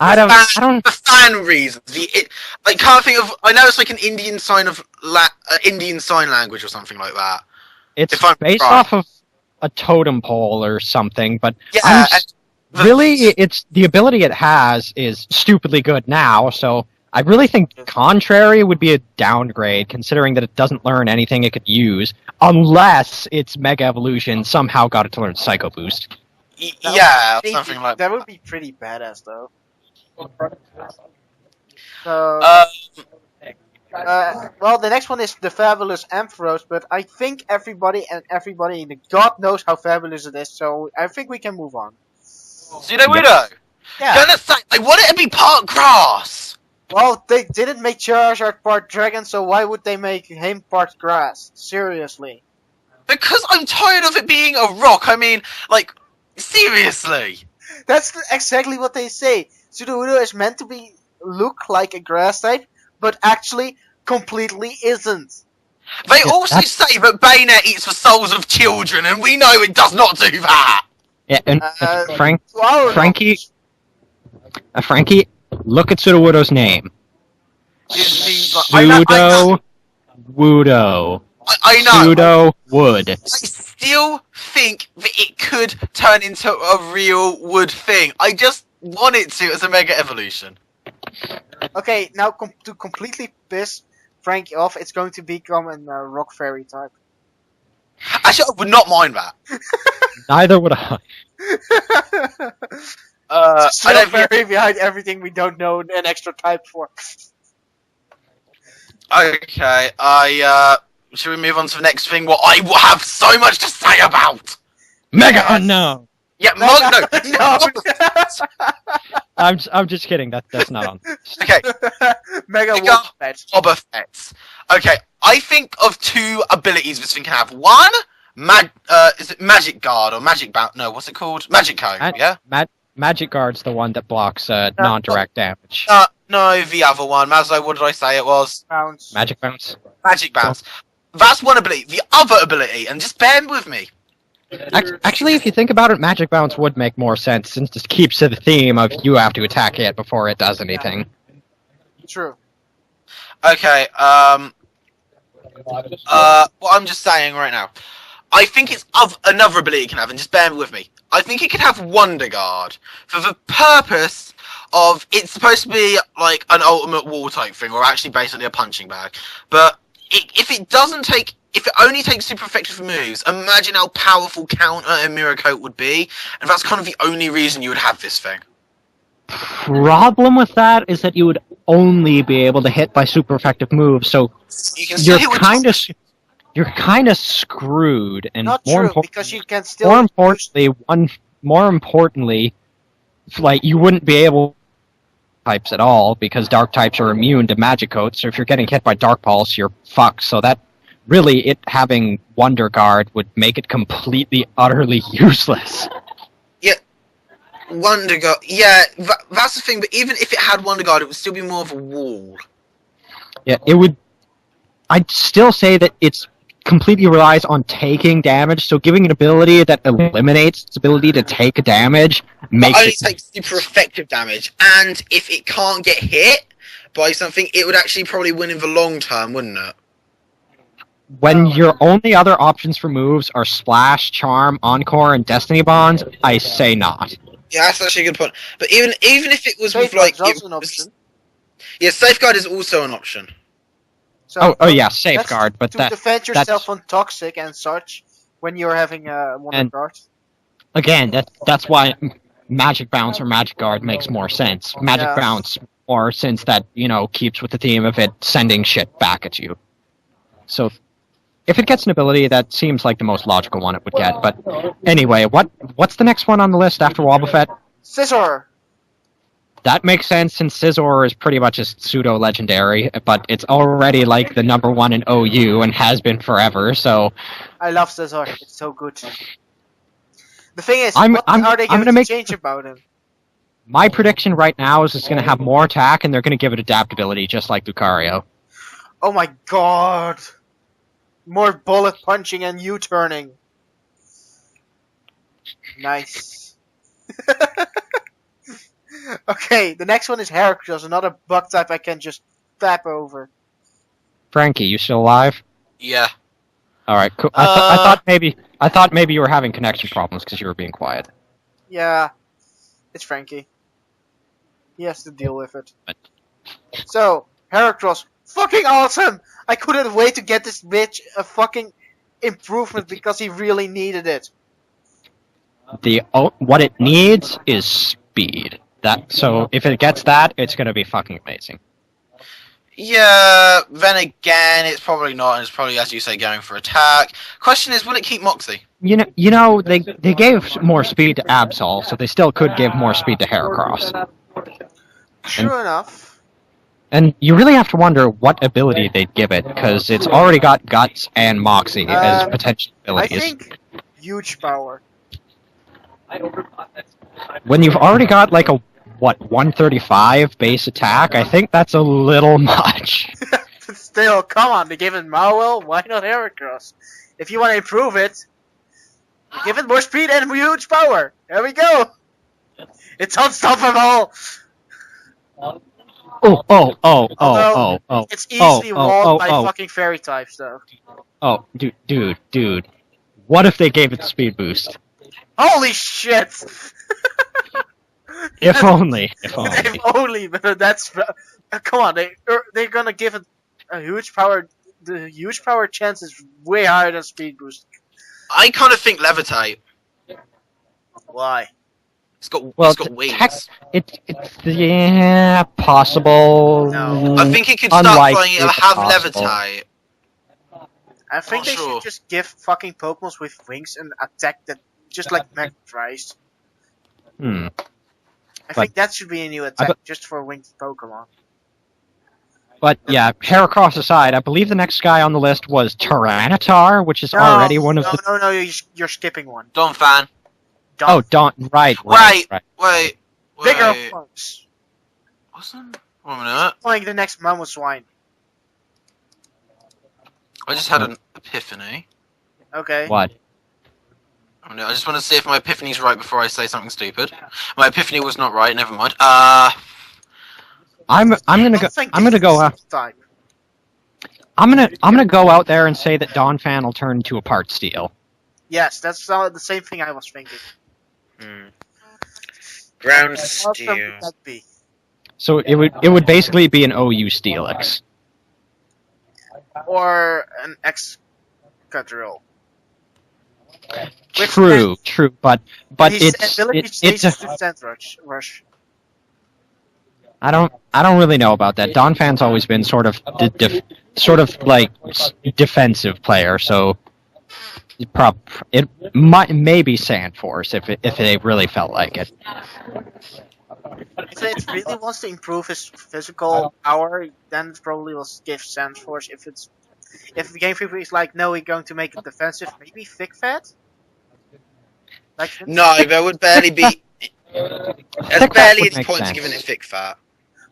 I don't... The fan reasons. Can't think of... I know it's an Indian sign of... Indian Sign Language or something like that. It's based off of a totem pole or something, but yeah, really, it's the ability it has is stupidly good now, so I really think Contrary would be a downgrade, considering that it doesn't learn anything it could use, unless its Mega Evolution somehow got it to learn Psycho Boost. Something like that. That would be pretty badass, though. So, well, the next one is the Fabulous Ampharos, but I think everybody God knows how fabulous it is, so I think we can move on. Pseudo Widow! Yeah. Gonna say, I want it to be part grass! Well, they didn't make Charizard part dragon, so why would they make him part grass? Seriously. Because I'm tired of it being a rock, I mean, seriously! That's exactly what they say. Sudowoodo is meant to look like a grass type, but actually completely isn't. They also say that Bayonet eats the souls of children, and we know it does not do that! Yeah, and Frankie, look at Sudowoodo's name. Pseudo-Woodo. I know. Pseudo-Wood. I still think that it could turn into a real wood thing. I just want it to as a Mega Evolution. Okay, now to completely piss Frankie off, it's going to become a rock fairy type. Actually, I would not mind that. Neither would I. Still fairy behind everything we don't know an extra type for. Okay, should we move on to the next thing? What I have so much to say about! Mega Unknown! Yeah, No. I'm just kidding. That's not on. Okay, Mega Mega Wobbuffet. Wobbuffet. Okay, I think of 2 abilities this thing can have. One, is it Magic Guard or Magic Bounce? No, what's it called? Magic Cone, yeah? Magic Guard's the one that blocks non-direct damage. No, the other one. Maslo, what did I say it was? Bounce. Magic Bounce. Magic Bounce. That's one ability. The other ability, and just bear with me. Actually, if you think about it, Magic Bounce would make more sense since it keeps to the theme of you have to attack it before it does anything. True. Okay, what I'm just saying right now. I think it's another ability it can have, and just bear with me. I think it could have Wonder Guard for the purpose of it's supposed to be like an ultimate wall type thing, or actually basically a punching bag. But if it only takes super effective moves, imagine how powerful counter and mirror coat would be, and that's kind of the only reason you would have this thing. Problem with that is that you would only be able to hit by super effective moves, so You can still hit with you're kind of screwed, and Not more true, because you can still. more importantly, like you wouldn't be able types at all because dark types are immune to magic coat. So if you're getting hit by Dark Pulse, you're fucked. So that really, it having Wonder Guard would make it completely, utterly useless. Yeah, Wonder Guard. Yeah, that's the thing. But even if it had Wonder Guard, it would still be more of a wall. Yeah, it would. I'd still say that it's completely relies on taking damage, so giving an ability that eliminates its ability to take damage makes it only takes super effective damage, and if it can't get hit by something, it would actually probably win in the long term, wouldn't it? When your only other options for moves are Splash, Charm, Encore, and Destiny Bonds, I say not. Yeah, that's actually a good point. But even if it was with Safeguard's like, also an option. Yeah, Safeguard is also an option. So, oh yeah, Safeguard, but to defend yourself on toxic and such when you're having a Wonder Guard. Again, that's why Magic Bounce or Magic Guard makes more sense. Magic Bounce, or since that keeps with the theme of it sending shit back at you. So if it gets an ability, that seems like the most logical one it would get. But anyway, what's the next one on the list after Wobbuffet? Scizor. That makes sense since Scizor is pretty much a pseudo-legendary, but it's already like the #1 in OU and has been forever, so... I love Scizor, it's so good. The thing is, what are they going to change about him? My prediction right now is it's going to have more attack and they're going to give it adaptability, just like Lucario. Oh my god! More bullet punching and U-turning. Nice. Okay, the next one is Heracross, another bug type I can just tap over. Frankie, you still alive? Yeah. Alright, cool. I thought maybe you were having connection problems because you were being quiet. Yeah. It's Frankie. He has to deal with it. So, Heracross, fucking awesome! I couldn't wait to get this bitch a fucking improvement because he really needed it. What it needs is speed. So if it gets that, it's gonna be fucking amazing. Yeah, then again, it's probably not, and it's probably, as you say, going for attack. Question is, will it keep Moxie? You know, they gave more speed to Absol, so they still could give more speed to Heracross. True enough. And you really have to wonder what ability they'd give it, because it's already got Guts and Moxie as potential abilities. I think huge power. When you've already got like a 135 base attack, I think that's a little much. Still, come on, they gave it Mawel, why not Heracross? If you want to improve it, give it more speed and huge power. There we go. It's unstoppable. It's easily walled by fucking fairy types, though. Oh, dude. What if they gave it speed boost? Holy shit! If only. If only, but that's... come on, they're gonna give it a huge power... The huge power chance is way higher than speed boost. I kind of think Levitate. Why? It's got wings. It's possible. No. I think it could start flying, it'll have Levitate. I think they should just give fucking Pokemon with wings and attack that just like Magnetrize. I think that should be a new attack, just for winged Pokemon. But yeah, Heracross aside, I believe the next guy on the list was Tyranitar, which is already one of the... No, you're skipping one. Donphan. Oh, right. Bigger ones. Wasn't? 1 minute. Playing the next Mamoswine. I just had an epiphany. Okay. What? I just want to see if my epiphany's right before I say something stupid. My epiphany was not right. Never mind. I'm gonna go out there and say that Donphan will turn into a part steel. Yes, that's the same thing I was thinking. Ground steel. So it would basically be an OU Steelix. Or an Excadrill. True, but it's Rush. I don't really know about that. Donphan's always been sort of defensive player, so it might be Sandforce if they really felt like it. If it really wants to improve his physical power, then it probably will give Sandforce. If the Game Freak is like, no, we're going to make it defensive, maybe Thick Fat? No, there would barely be. There's barely any point to giving it Thick Fat.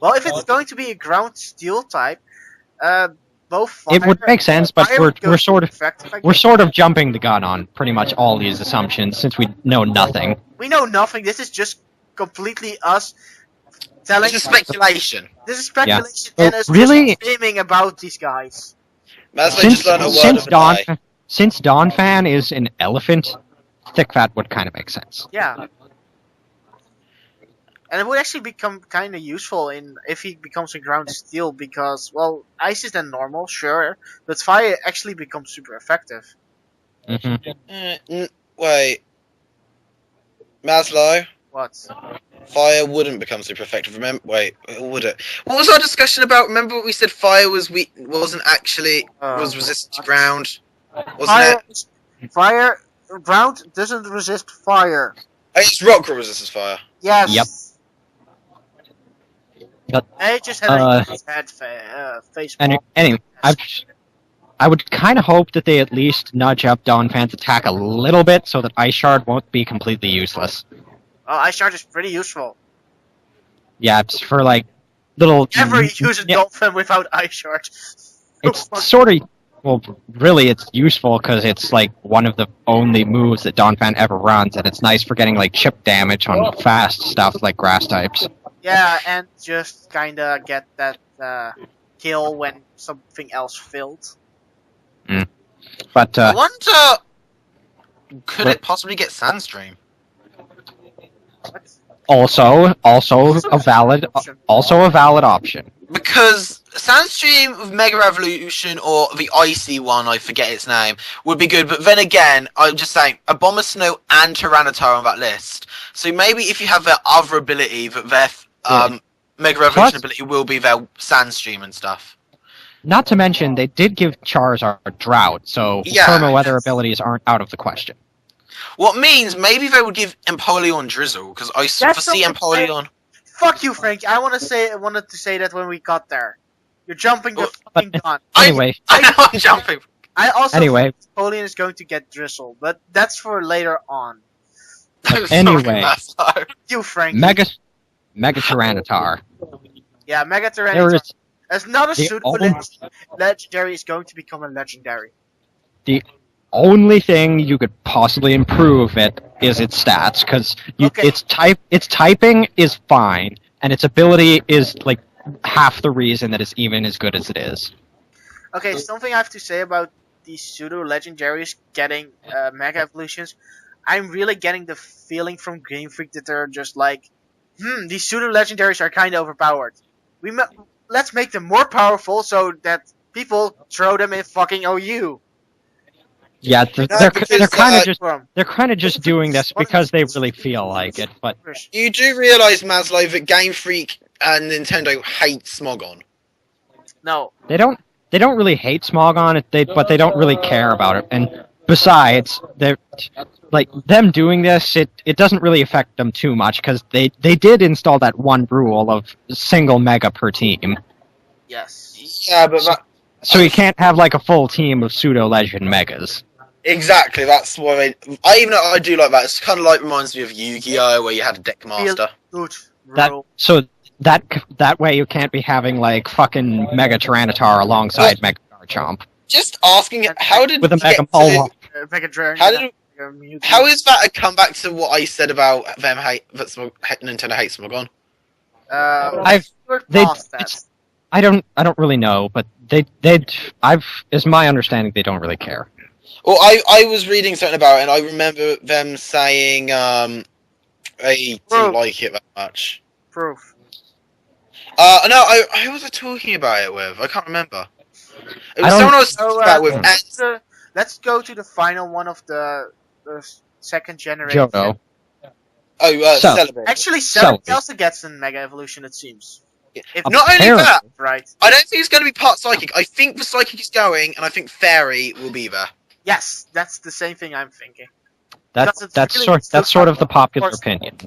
Well, if it's going to be a ground steel type, both fire, it would make sense, but we're sort of jumping the gun on pretty much all these assumptions since we know nothing. We know nothing. This is just completely us telling. This is speculation. This is speculation, yeah. and us really just dreaming about these guys. Since Donphan is an elephant, Thick Fat would kind of make sense. Yeah. And it would actually become kind of useful if he becomes a ground steel because, well, ice is then normal, sure, but fire actually becomes super effective. Wait. Maslo? What? Fire wouldn't become super effective. Remember? Wait, would it? What was our discussion about? Remember what we said? Fire wasn't actually was resistant to ground, wasn't it? Fire ground doesn't resist fire. Oh, it's rock that resists fire. Yes. Yep. I just had a face. Anyway, I would kind of hope that they at least nudge up Donphan's attack a little bit so that Ice Shard won't be completely useless. Oh, Ice Shard is pretty useful. Yeah, it's for like little. Never use a Dolphin without Ice Shard. It's sort of. Well, really, it's useful because it's like one of the only moves that Donphan ever runs, and it's nice for getting like chip damage on fast stuff like grass types. Yeah, and just kinda get that kill when something else failed. But I wonder, could it possibly get Sandstream? Also a valid option. Because Sandstream with Mega Evolution or the icy one, I forget its name, would be good. But then again, I'm just saying, Abomasnow and Tyranitar on that list. So maybe if you have their other ability, that their Mega Evolution ability will be their Sandstream and stuff. Not to mention, they did give Charizard Drought, so Perma Weather abilities aren't out of the question. What means maybe they would give Empoleon Drizzle, because I foresee Empoleon... Fuck you, Frank. I wanted to say that when we got there. You're jumping the fucking gun. Anyway. I'm jumping. I also think Empoleon is going to get Drizzle, but that's for later on. Anyway. You, Frank. Mega Tyranitar. Yeah, Mega Tyranitar. As not a suitable legendary is going to become a legendary. The only thing you could possibly improve it is its stats, because its typing is fine, and its ability is like half the reason that it's even as good as it is. Okay, something I have to say about these pseudo legendaries getting mega evolutions. I'm really getting the feeling from Game Freak that they're just like, these pseudo legendaries are kind of overpowered. Let's make them more powerful so that people throw them in fucking OU. Yeah, they're kind of just doing this because they really feel like it. But you do realize, Maslo, that Game Freak and Nintendo hate Smogon. No, they don't really hate Smogon, but they don't really care about it. And besides, like them doing this, it doesn't really affect them too much because they did install that one rule of single mega per team. Yes. Yeah, but So you can't have like a full team of pseudo legend megas. exactly. That's why I even though I do like that. It's kind of like reminds me of Yu-Gi-Oh, where you had a deck master. Good. That Bro. so that way you can't be having like fucking Mega Tyranitar alongside Mega Garchomp Just asking, how did with a we Mega get to, Mole. Mega Dragon. how did Mewtwo. how is that a comeback to what I said about them Nintendo hates Smogon? We're they- past that. I don't really know, but is my understanding they don't really care. Well, I was reading something about it, and I remember them saying they didn't like it that much. Proof. No, who was I talking about it with? I can't remember. It was someone I was talking about with. And Let's go to the final one of the second generation. Johto. Celebi. Actually, Celebi. Celebi also gets a Mega Evolution, it seems. If Not only Apparently. that, right. I don't think it's going to be part Psychic. I think the Psychic is going, and I think Fairy will be there. Yes, that's the same thing I'm thinking. That's really sort of the popular forced- opinion.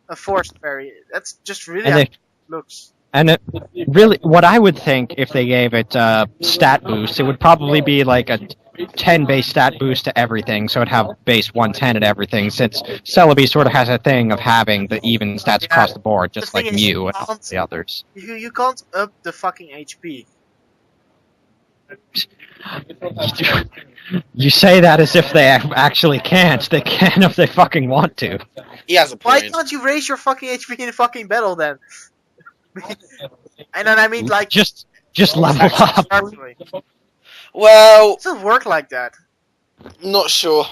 A forced fairy. That's just really And how they- it looks. And it really, what I would think if they gave it stat boost, it would probably be like a 10 base stat boost to everything, so it'd have base 110 and everything, since Celebi sort of has a thing of having the even stats across the board, just The thing like is, Mew and all the others. You can't up the fucking HP. You say that as if they actually can't. They can if they fucking want to. He has a Why point. can't you raise your fucking HP in a fucking battle then? And then I mean like Just level up. Actually, Well, it doesn't work like that. not sure.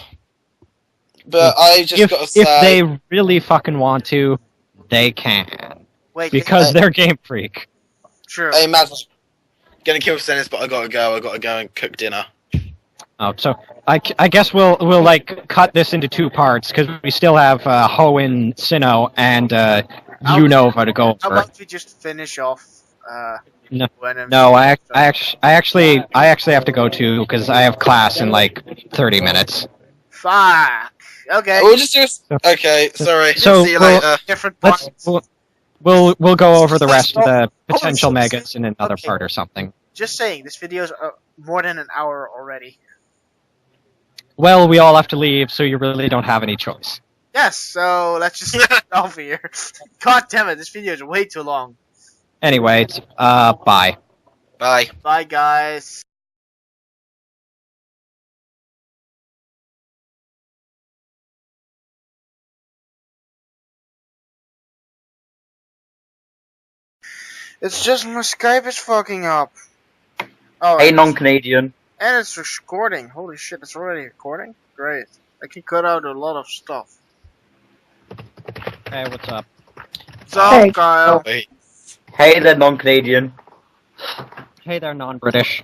But I just got to say... If they really fucking want to, they can. Wait, Because they're Game Freak. true. Hey, Maslo, gonna kill Sennis, but I gotta go and cook dinner. Oh, so I guess we'll like cut this into two parts because we still have Hoenn, Sinnoh, and Unova to go How over. about we just finish off? No, when No, I actually have to go too because I have class in like 30 minutes. Fuck. Okay. We'll just do it. Okay, sorry. So See you we'll- later. Different Let's points. we'll go over the rest of the Oh, potential so- megas in another okay. part or something. Just saying, this video's more than an hour already. Well, we all have to leave, so you really don't have any choice. Yes, so let's just get off here. God damn it, this video is way too long. Anyway, bye. Bye. Bye, guys. It's just my Skype is fucking up. Oh, Hey, non-Canadian. and it's recording. Holy shit, it's already recording? Great. I can cut out a lot of stuff. Hey, what's up? So, Hey. Kyle. Wait. Hey there, non-Canadian. Hey there, non-British.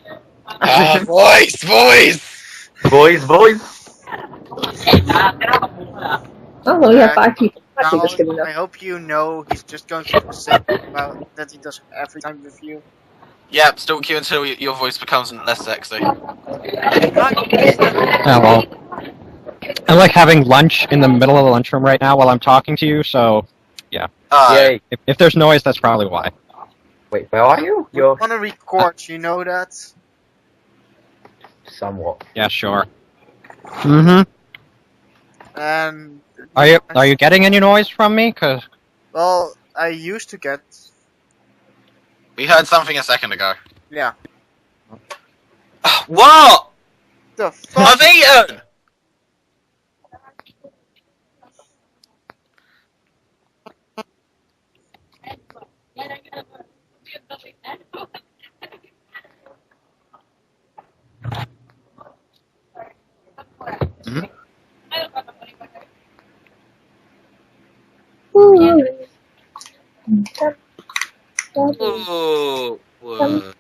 Boys! Boys. Oh, well, we have 5 people. I think that's good Kyle, enough. I hope you know he's just going to say about that he does every time with you. Yeah, stalk you until your voice becomes less sexy. Oh well. I like having lunch in the middle of the lunchroom right now while I'm talking to you, so Yay. if there's noise, that's probably why. Wait, where are you? We You're want to record, you know that? somewhat. Yeah, sure. Mm-hmm. And Are you getting any noise from me? 'Cause well, I used to get We heard something a second ago. yeah. What? The fuck? I've eaten! Ooh. Whoa.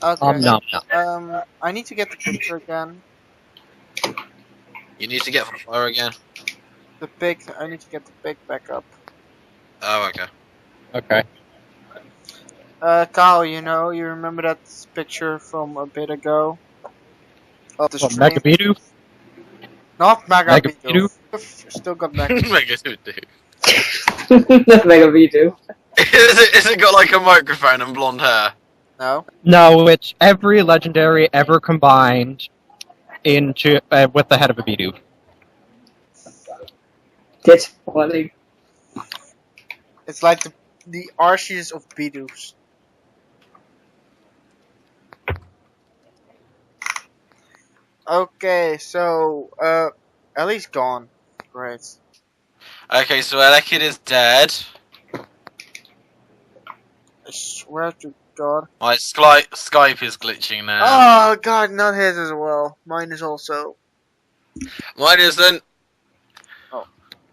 Okay. no. I need to get the picture again. You need to get fire again. The pic. I need to get the pic back up. Oh, okay. Okay. Kyle, you remember that picture from a bit ago of the What, stream? Megabidu? Not Megabidu? Magabidu. Still got Mega. Mega Vito. Is it got like a microphone and blonde hair? No. No, it's every legendary ever combined into with the head of a Bidu. That's funny. It's like the Arceus of Bidus. Okay, so Ellie's gone. Great. Okay, so Elekid is dead. I swear to God. My Skype is glitching now. Oh God, not his as well. Mine is also. Mine isn't.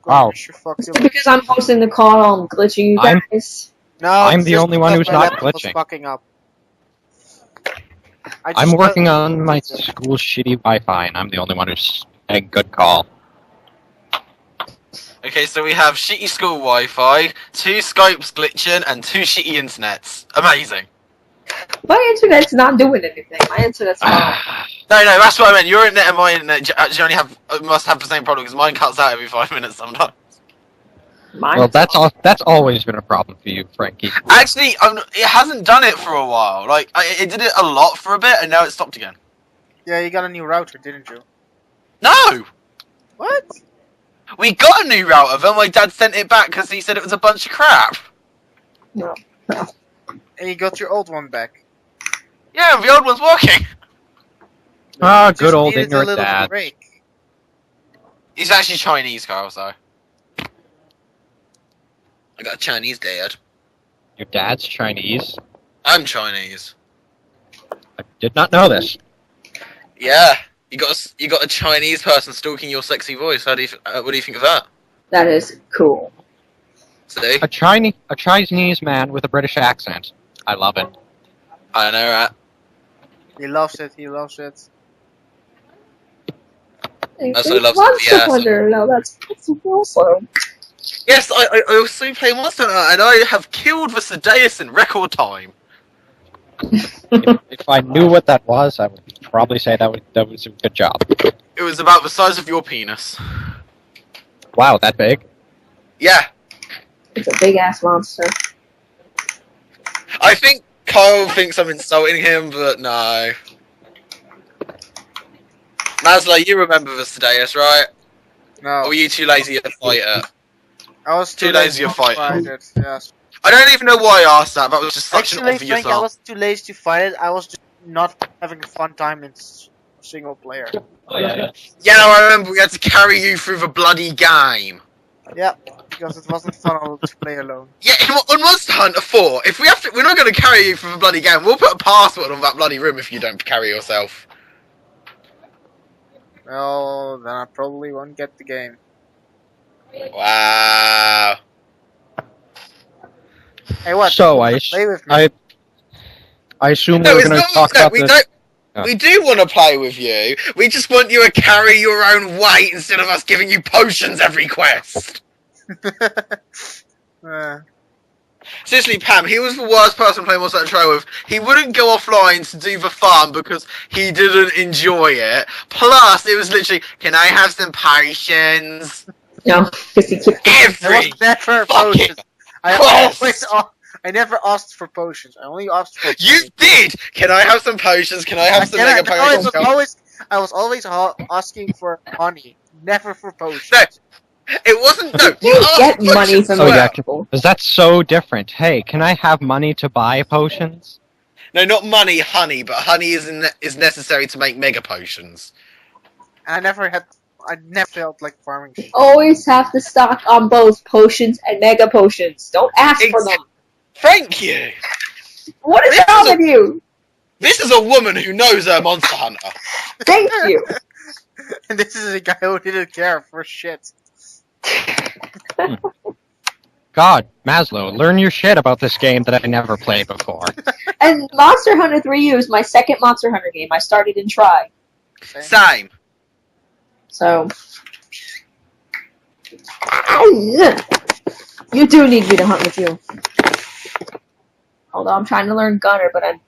Wow. Because I'm hosting the call, I'm glitching you guys. No, I'm it's the just only one because who's my not laptop was glitching. fucking up. I'm working on my school's shitty Wi-Fi, and I'm the only one who's a good call. Okay, so we have shitty school Wi-Fi, 2 Skypes glitching, and 2 shitty internets. Amazing. My internet's not doing anything. My internet's fine. No, that's what I meant. Your internet and my internet actually must have the same problem, because mine cuts out every 5 minutes sometimes. Well, that's always been a problem for you, Frankie. Actually, it hasn't done it for a while. Like, it did it a lot for a bit, and now it stopped again. Yeah, you got a new router, didn't you? No! What? We got a new router, but my dad sent it back because he said it was a bunch of crap. No. And you got your old one back. Yeah, the old one's working. Ah, You good just old needed a ignorant little dad. break. He's actually Chinese, Carl, so. I got a Chinese dad. Your dad's Chinese? I'm Chinese. I did not know this. Yeah, you got a Chinese person stalking your sexy voice. What do you think of that? That is cool. See? A Chinese man with a British accent. I love it. I know, right? He loves it. He loves it. Also loves the Hunter. No, that's awesome. Yes, I also play Monster Hunter, and I have killed the Sedaeus in record time. If I knew what that was, I would probably say that was a good job. It was about the size of your penis. Wow, that big? Yeah. It's a big ass monster. I think Kyle thinks I'm insulting him, but no. Maslo, you remember the Sedaeus, right? No. Or were you too lazy to fight it? I was too lazy to fight it. Yes. I don't even know why I asked that, but it was just such an obvious Frank, I was too lazy to fight it. I was just not having a fun time in single player. Oh, yeah. Yeah, no, I remember we had to carry you through the bloody game. Yeah, because it wasn't fun to play alone. Yeah, on Monster Hunter 4, if we're not going to carry you through the bloody game. We'll put a password on that bloody room if you don't carry yourself. Well, then I probably won't get the game. Wow. Hey, what? So play with me. I assume we're going to talk about this. We do want to play with you. We just want you to carry your own weight instead of us giving you potions every quest. Seriously, Pam, he was the worst person to play Monster Hunter Trail with. He wouldn't go offline to do the farm because he didn't enjoy it. Plus, it was literally, can I have some potions? No, Every never fucking potions. I never asked for potions. I only asked for. You did. Can I have some potions? Can I have some mega potions? I was always asking for money, never for potions. No, it wasn't. No, you get money from people. Is that so different? Hey, can I have money to buy potions? No, not money, honey. But honey is necessary to make mega potions. I never felt like farming. You always have to stock on both potions and mega potions. Don't ask for them. Thank you. What is wrong with you? This is a woman who knows her Monster Hunter. Thank you. And this is a guy who didn't care for shit. God, Maslo, learn your shit about this game that I never played before. And Monster Hunter 3U is my second Monster Hunter game. I started in Try. Same. So, you do need me to hunt with you. Although I'm trying to learn Gunner, but I'm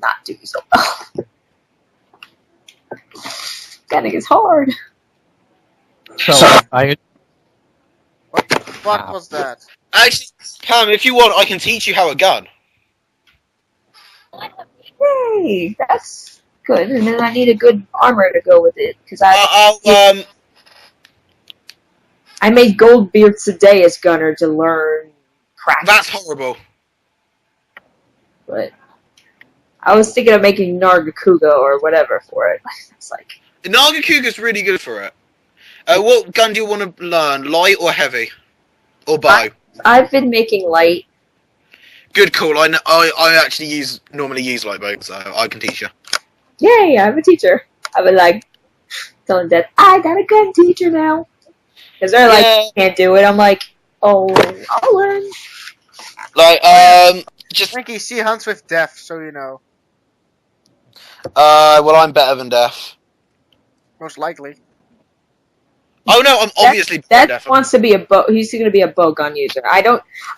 not doing so well. Gunning is hard. So I. What the fuck was that? Actually, Cam, if you want, I can teach you how to gun. Yay, that's good. And then I need a good armor to go with it because I made gold beards today as Gunner to learn practice. That's horrible. But I was thinking of making Nargacuga or whatever for it. It's like Nagakuga's really good for it. What gun do you want to learn? Light or heavy? Or bow? I've been making light. Good call. I actually normally use light bow, so I can teach you. Yay, I'm a teacher. I've been like telling Dad, I got a gun teacher now. Because they're like, can't do it. I'm like, oh, I'll learn. Like, just... Frankie, she hunts with death, so you know. Well, I'm better than deaf. Most likely. Oh no, I'm obviously Dad deaf. wants to be a bow. He's going to be a bow gun user. I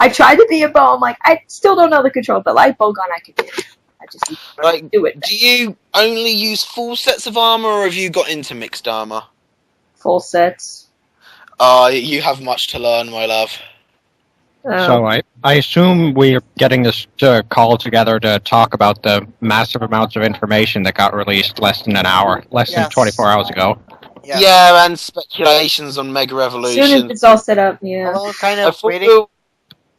tried to be a bow. I'm like, I still don't know the control, but like bow gun, I can do. I just need to do it. Do you only use full sets of armor, or have you got into mixed armor? Full sets. You have much to learn, my love. So I assume we're getting this call together to talk about the massive amounts of information that got released less than 24 hours ago. Yes. Yeah, and speculations on Mega Evolution. As soon as it's all set up, yeah. I'm kind of waiting.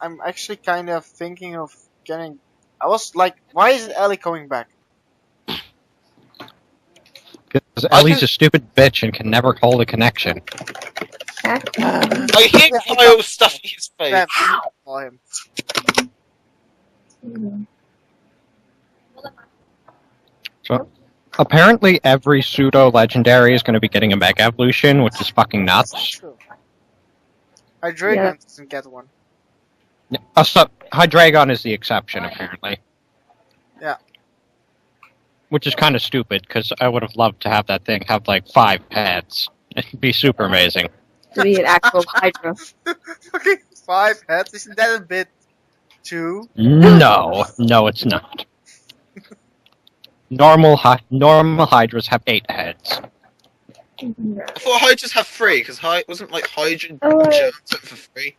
I'm actually kind of thinking of getting... I was like, why isn't Ellie coming back? Because Ellie's a stupid bitch and can never hold a connection. I hear Kyle stuffing his face. So, apparently every pseudo-legendary is going to be getting a Mega Evolution, which is fucking nuts. That's true. Hydreigon doesn't get one. Yeah, Hydreigon is the exception, apparently. Yeah. Which is kind of stupid, because I would have loved to have that thing have, like, 5 heads. It'd be super amazing. To be an actual Hydra. Fucking 5 heads? Isn't that a bit too? No, it's not. Normal Hydras have 8 heads. I thought Hydras have 3, because wasn't like Hydra for free?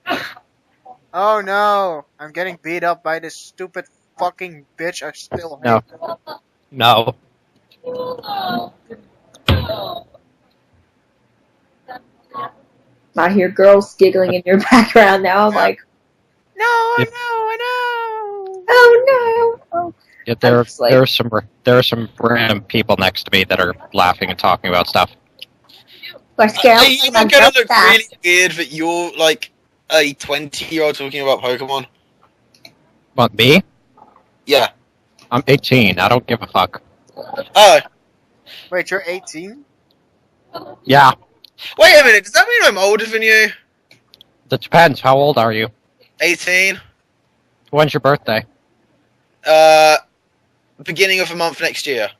Oh no! I'm getting beat up by this stupid fucking bitch I still hate. No. I hear girls giggling in your background now. I'm like, no, I know. Oh no! Oh. Yeah, there are some random people next to me that are laughing and talking about stuff. Are you not gonna look really weird that you're like a 20-year-old talking about Pokemon? What, me? Yeah. I'm 18. I don't give a fuck. Oh. Wait, you're 18? Yeah. Wait a minute, does that mean I'm older than you? That depends. How old are you? 18. When's your birthday? Beginning of the month next year.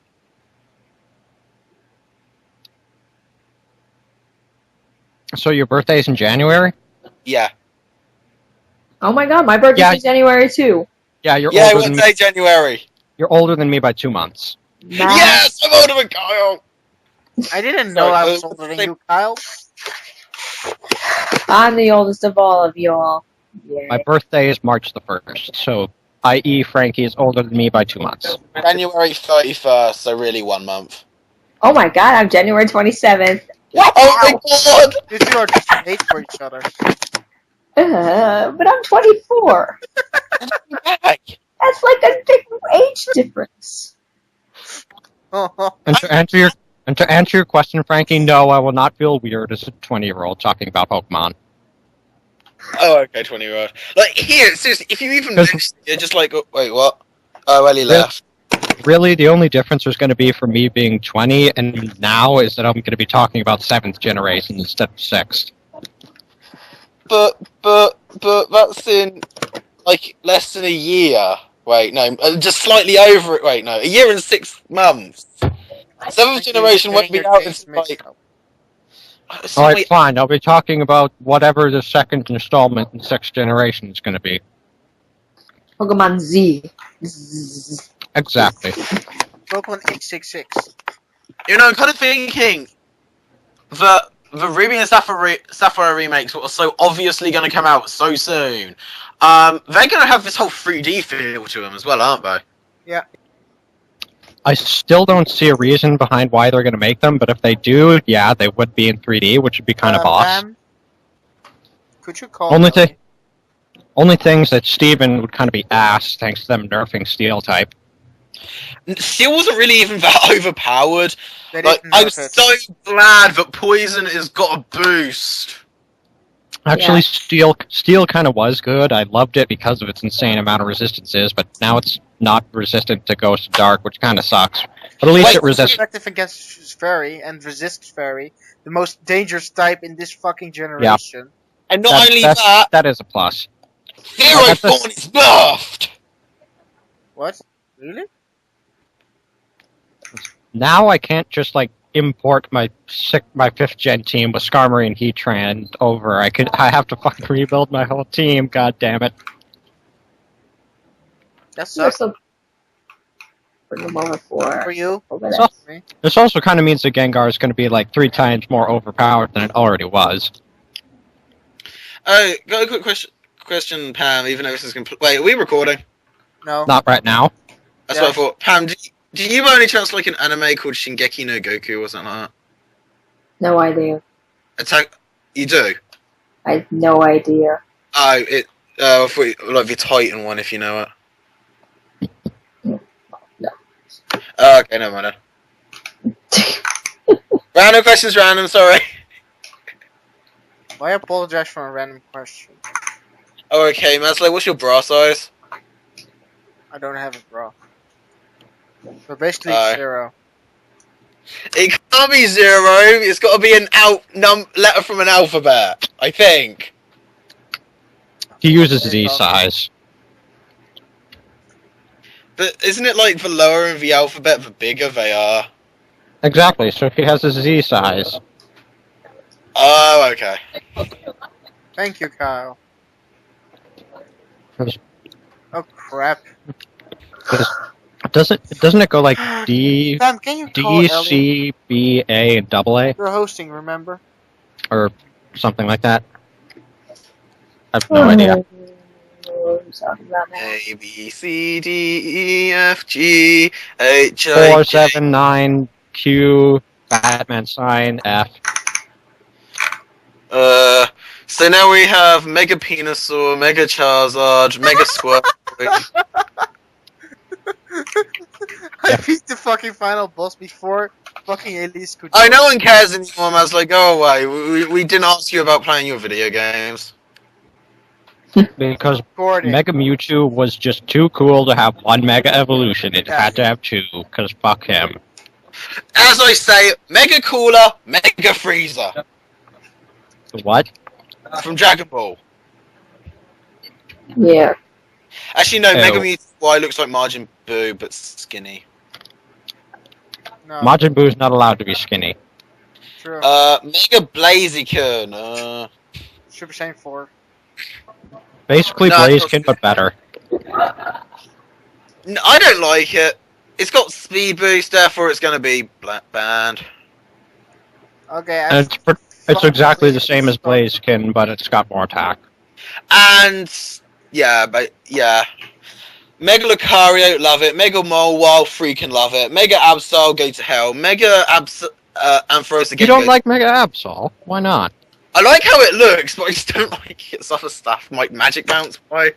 So your birthday's in January? Yeah. Oh my god, my birthday's in January too. Yeah, you're older than me. Yeah, what day January? You're older than me by 2 months. Yes, I'm older than Kyle! I didn't know I was older than you, Kyle. I'm the oldest of all of y'all. Yeah. My birthday is March the 1st, so i.e. Frankie is older than me by 2 months. January 31st, so really 1 month. Oh my god, I'm January 27th. What? Oh my god! You two are just made for each other. But I'm 24. That's like a big age difference. And to answer your question, Frankie, no, I will not feel weird as a 20-year-old talking about Pokemon. Oh, okay, 20-year-old. Like, here, seriously, if you even mention it, you're just like, oh, wait, what? Oh, well, he left. Really, the only difference is going to be for me being 20 and now is that I'm going to be talking about 7th generation instead of 6th. But that's in, like, less than a year. Wait, no, just slightly over it. Wait, no, a year and 6 months. 7th generation won't be out until, like... Alright, fine, I'll be talking about whatever the second installment in 6th generation is going to be. Pokemon Z. Zzz. Exactly. Pokemon X66. You know, I'm kind of thinking that the Ruby and Sapphire remakes were so obviously going to come out so soon. They're going to have this whole 3D feel to them as well, aren't they? Yeah. I still don't see a reason behind why they're going to make them, but if they do, yeah, they would be in 3D, which would be kind of boss. Pam, could you call Only things that Steven would kind of be asked, thanks to them nerfing Steel type. Steel wasn't really even that overpowered. They Like, didn't I'm nerf it. so glad that Poison has got a boost. Actually, Yeah. Steel kind of was good. I loved it because of its insane amount of resistances, but now it's not resistant to Ghost and Dark, which kind of sucks. But at least Wait, it resists. Effective against Fairy and resists Fairy, the most dangerous type in this fucking generation. And not only That is a plus. Therophon is buffed! What? Really? Now I can't just like import my 5th gen team with Skarmory and Heatran over. I have to fucking rebuild my whole team. God damn it! That sucks So bring them over for you. So- This also kind of means that Gengar is going to be like 3 times more overpowered than it already was. Oh, got a quick question, Pam, even though this is wait, are we recording? No. Not right now. That's Yeah. what I thought. Pam, do you by any chance like an anime called Shingeki no Goku or something like that? No idea. You do? I have no idea. I thought like the Titan one, if you know it. No. Okay, never mind then. Random questions, random, sorry. I apologize for a random question. Oh, okay, Maslo, what's your bra size? I don't have a bra. So basically, Oh. 0. It can't be 0. It's got to be an letter from an alphabet, I think. He uses Z size. But isn't it like the lower in the alphabet, the bigger they are? Exactly. So he has a Z size. Oh, okay. Thank you, Kyle. Does- Oh crap. Doesn't it go like D, Sam, can you call D, Elliot? C, B, A, and double A, You're hosting, remember? or something like that? I have no idea. Sorry about that. A, B, C, D, E, F, G, H, I, 4, J. 7, 9, Q, Batman sign, F. So now we have Mega Venusaur, Mega Charizard, Mega Squirt. I beat the fucking final boss before fucking Elise could. Oh, no one cares anymore, Maz. Like, go away. We didn't ask you about playing your video games. Because Recording. Mega Mewtwo was just too cool to have 1 Mega Evolution. It had to have 2, because fuck him. As I say, Mega Cooler, Mega Freezer What? from Dragon Ball. Yeah. Actually, no, Ew. Mega Mewtwo looks like Majin Buu, but skinny. No, Majin Buu's not allowed to be skinny. true. Mega Blaziken. Super Saiyan 4. Basically No, Blaziken, but better. No, I don't like it. It's got speed boost, therefore it's going to be banned. Okay, And it's exactly the same as Blaziken, but it's got more attack. And yeah, Mega Lucario, love it. Mega Mole, freaking love it. Mega Absol, go to hell. Mega Ampharos again. You don't like Mega Absol? Why not? I like how it looks, but I just don't like its other stuff, like Magic Bounce. Why?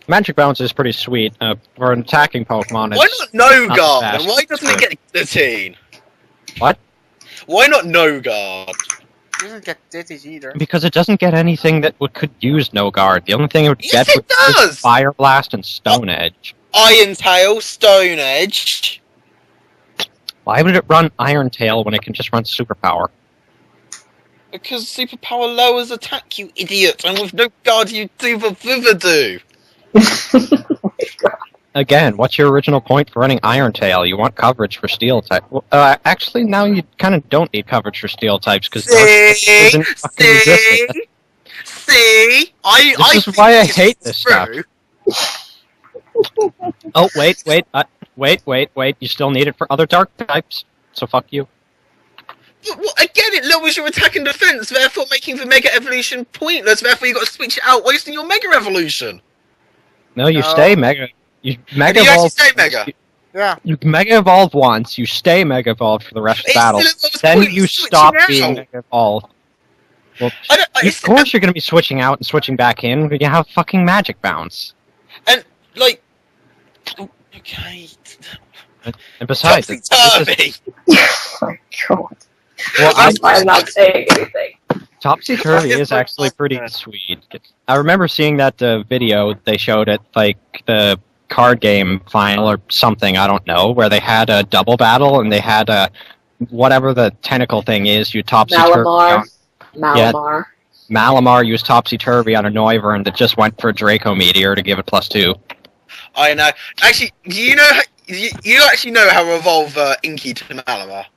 Magic Bounce is pretty sweet. For an attacking Pokemon, Why it's not not the Noguard? best. And why doesn't it get guillotine? What? Why not Noguard? It doesn't get ditties either. Because it doesn't get anything that could use No Guard. The only thing it would Yes, get it is does! Fire Blast and Stone Edge. Iron Tail, Stone Edge. Why would it run Iron Tail when it can just run Superpower? Because superpower lowers attack, you idiot, and with no guard you do the Vividu. Oh my God. Again, what's your original point for running Iron Tail? You want coverage for Steel type. Well, actually, now you kind of don't need coverage for Steel types because isn't fucking resistant. See, This is why I hate this stuff. Oh, wait. You still need it for other dark types, so fuck you. But, well, again, it lowers your attack and defense, therefore making the Mega Evolution pointless. Therefore, you got to switch it out, wasting your Mega Evolution. No, you stay Mega. You Mega you Evolve. actually stay Mega. Yeah. You Mega Evolve once. You stay Mega Evolved for the rest of the battle. Then you stop being Mega Evolved. Well, of course you're going to be switching out and switching back in when you have fucking Magic Bounce. And, like... Okay... And besides... Oh my god. Well, I'm not saying anything. Topsy-Turvy is actually pretty sweet. I remember seeing that video they showed at, like, the card game final or something, I don't know, where they had a double battle and they had a... whatever the tentacle thing is, you Topsy-Turvy... Malamar. Malamar used Topsy-Turvy on a Noivern that just went for a Draco Meteor to give it +2. I know. Actually, you actually know how to evolve Inky to Malamar?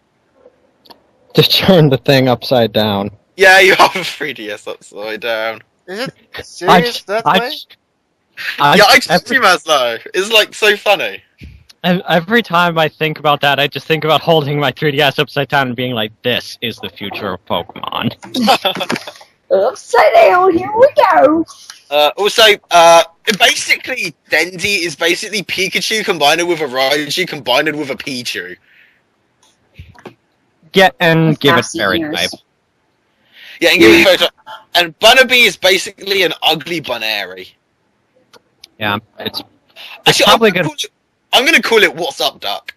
Just turn the thing upside down. Yeah, you have a 3DS upside down. Is it serious that way? I told you, Maslo. It's like so funny. Every time I think about that, I just think about holding my 3DS upside down and being like, this is the future of Pokemon. Upside down, here we go! Also, basically, Dendi is basically Pikachu combined with a Raiju combined with a Pichu. Get and give it fairy type. Yeah, and give it fairy type. And Bunnelby is basically an ugly Bunary. Yeah, it's actually, probably good. I'm gonna call it What's Up, Duck.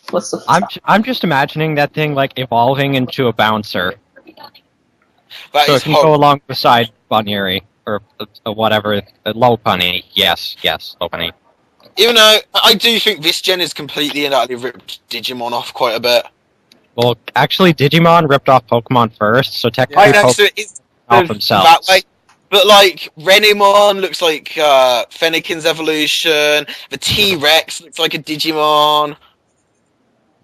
What's the I'm just imagining that thing like evolving into a bouncer. That so it can go along beside Bunny or whatever, Lopunny. Yes, Lopunny. Even though I do think this gen is completely and utterly ripped Digimon off quite a bit. Well, actually, Digimon ripped off Pokemon first, so technically Pokemon it's off themselves. That way. But, like, Renimon looks like Fennekin's evolution. The T-Rex looks like a Digimon.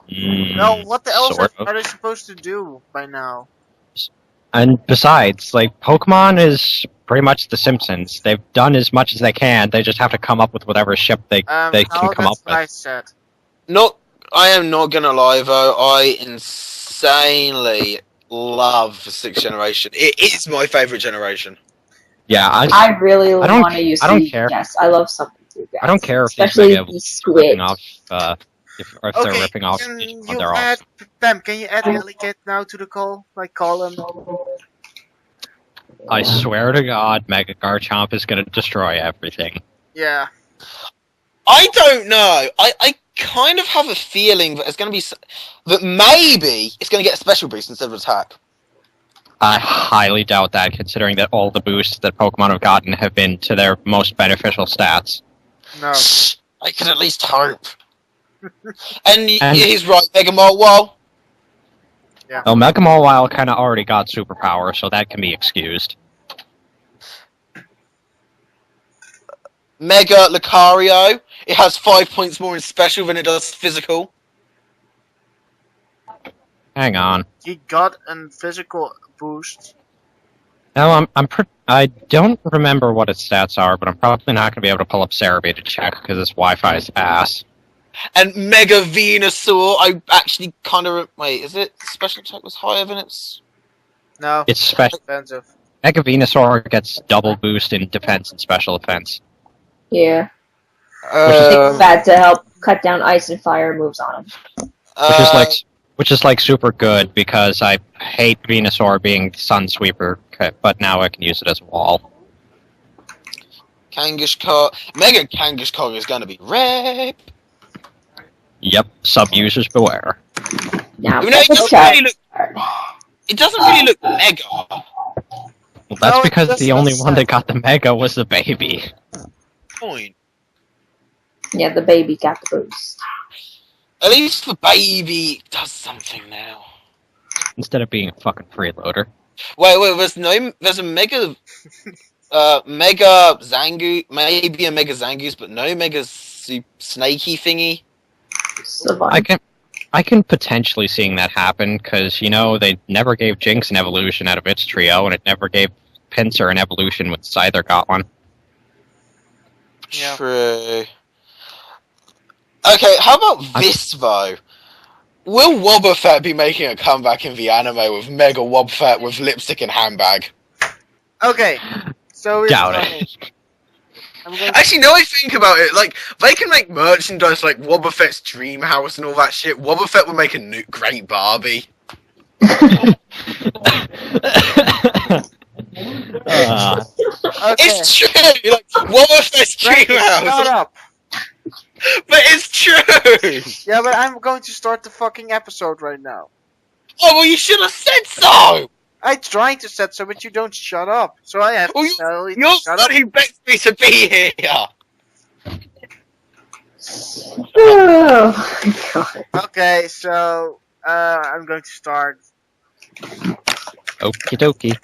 No, what the else are they supposed to do by now? And besides, like, Pokemon is pretty much The Simpsons. They've done as much as they can. They just have to come up with whatever ship they can come up with. I am not gonna lie, though. I insanely love the 6th generation. It is my favourite generation. Yeah, I really want to use. I don't care. Yes, I love something too. Guys. I don't care if especially the ripping off. If they're ripping off, they're off. Pam, can you add Delicate now to the call? Like, call him. I swear to God, Mega Garchomp is gonna destroy everything. Yeah. I don't know. I kind of have a feeling that it's gonna be that maybe it's gonna get a special boost instead of attack. I highly doubt that, considering that all the boosts that Pokemon have gotten have been to their most beneficial stats. No. I can at least hope. and he's right, Mega Mawile. Yeah. Well, Mega Mawile kind of already got superpower, so that can be excused. Mega Lucario. It has 5 points more in special than it does physical. Hang on. He got a physical boost. No, I don't remember what its stats are, but I'm probably not going to be able to pull up Cerebi to check because its Wi-Fi is ass. And Mega Venusaur, I actually kind of... Wait, is it special attack was higher than its... No, it's special. Defensive. Mega Venusaur gets double boost in defense and special defense. Yeah. That to help cut down ice and fire moves on him. Which is like super good because I hate Venusaur being Sun Sweeper, but now I can use it as a wall. Kangaskhan. Mega Kangaskhan is going to be red. Yep, sub-users beware. Now, it doesn't really look mega. Well, that's because the only one that got the mega was the baby. Point. Yeah, the baby got the boost. At least the baby does something now. Instead of being a fucking freeloader. Wait, there's a mega... Mega Zangoose, maybe a Mega Zangoose, but no Mega Snaky thingy. I can potentially seeing that happen, because, they never gave Jinx an evolution out of its trio, and it never gave Pinsir an evolution when Scyther got one. Yeah. True. Okay, how about this, though? Will Wobbuffet be making a comeback in the anime with Mega Wobbuffet with lipstick and handbag? Okay, so Doubt it. Actually, now I think about it, like, they can make merchandise like Wobbuffet's Dream House and all that shit. Wobbuffet would make a great Barbie. Okay. It's true! Like, Wobbuffet's Dream Frankie, House! shut up! But it's true! Yeah, but I'm going to start the fucking episode right now. Oh, well, you should have said so! I'm trying to set so, but you don't shut up. So I have to tell you You're to shut the up. one who begged me to be here! Oh my god. Okay, so I'm going to start. Okie dokie.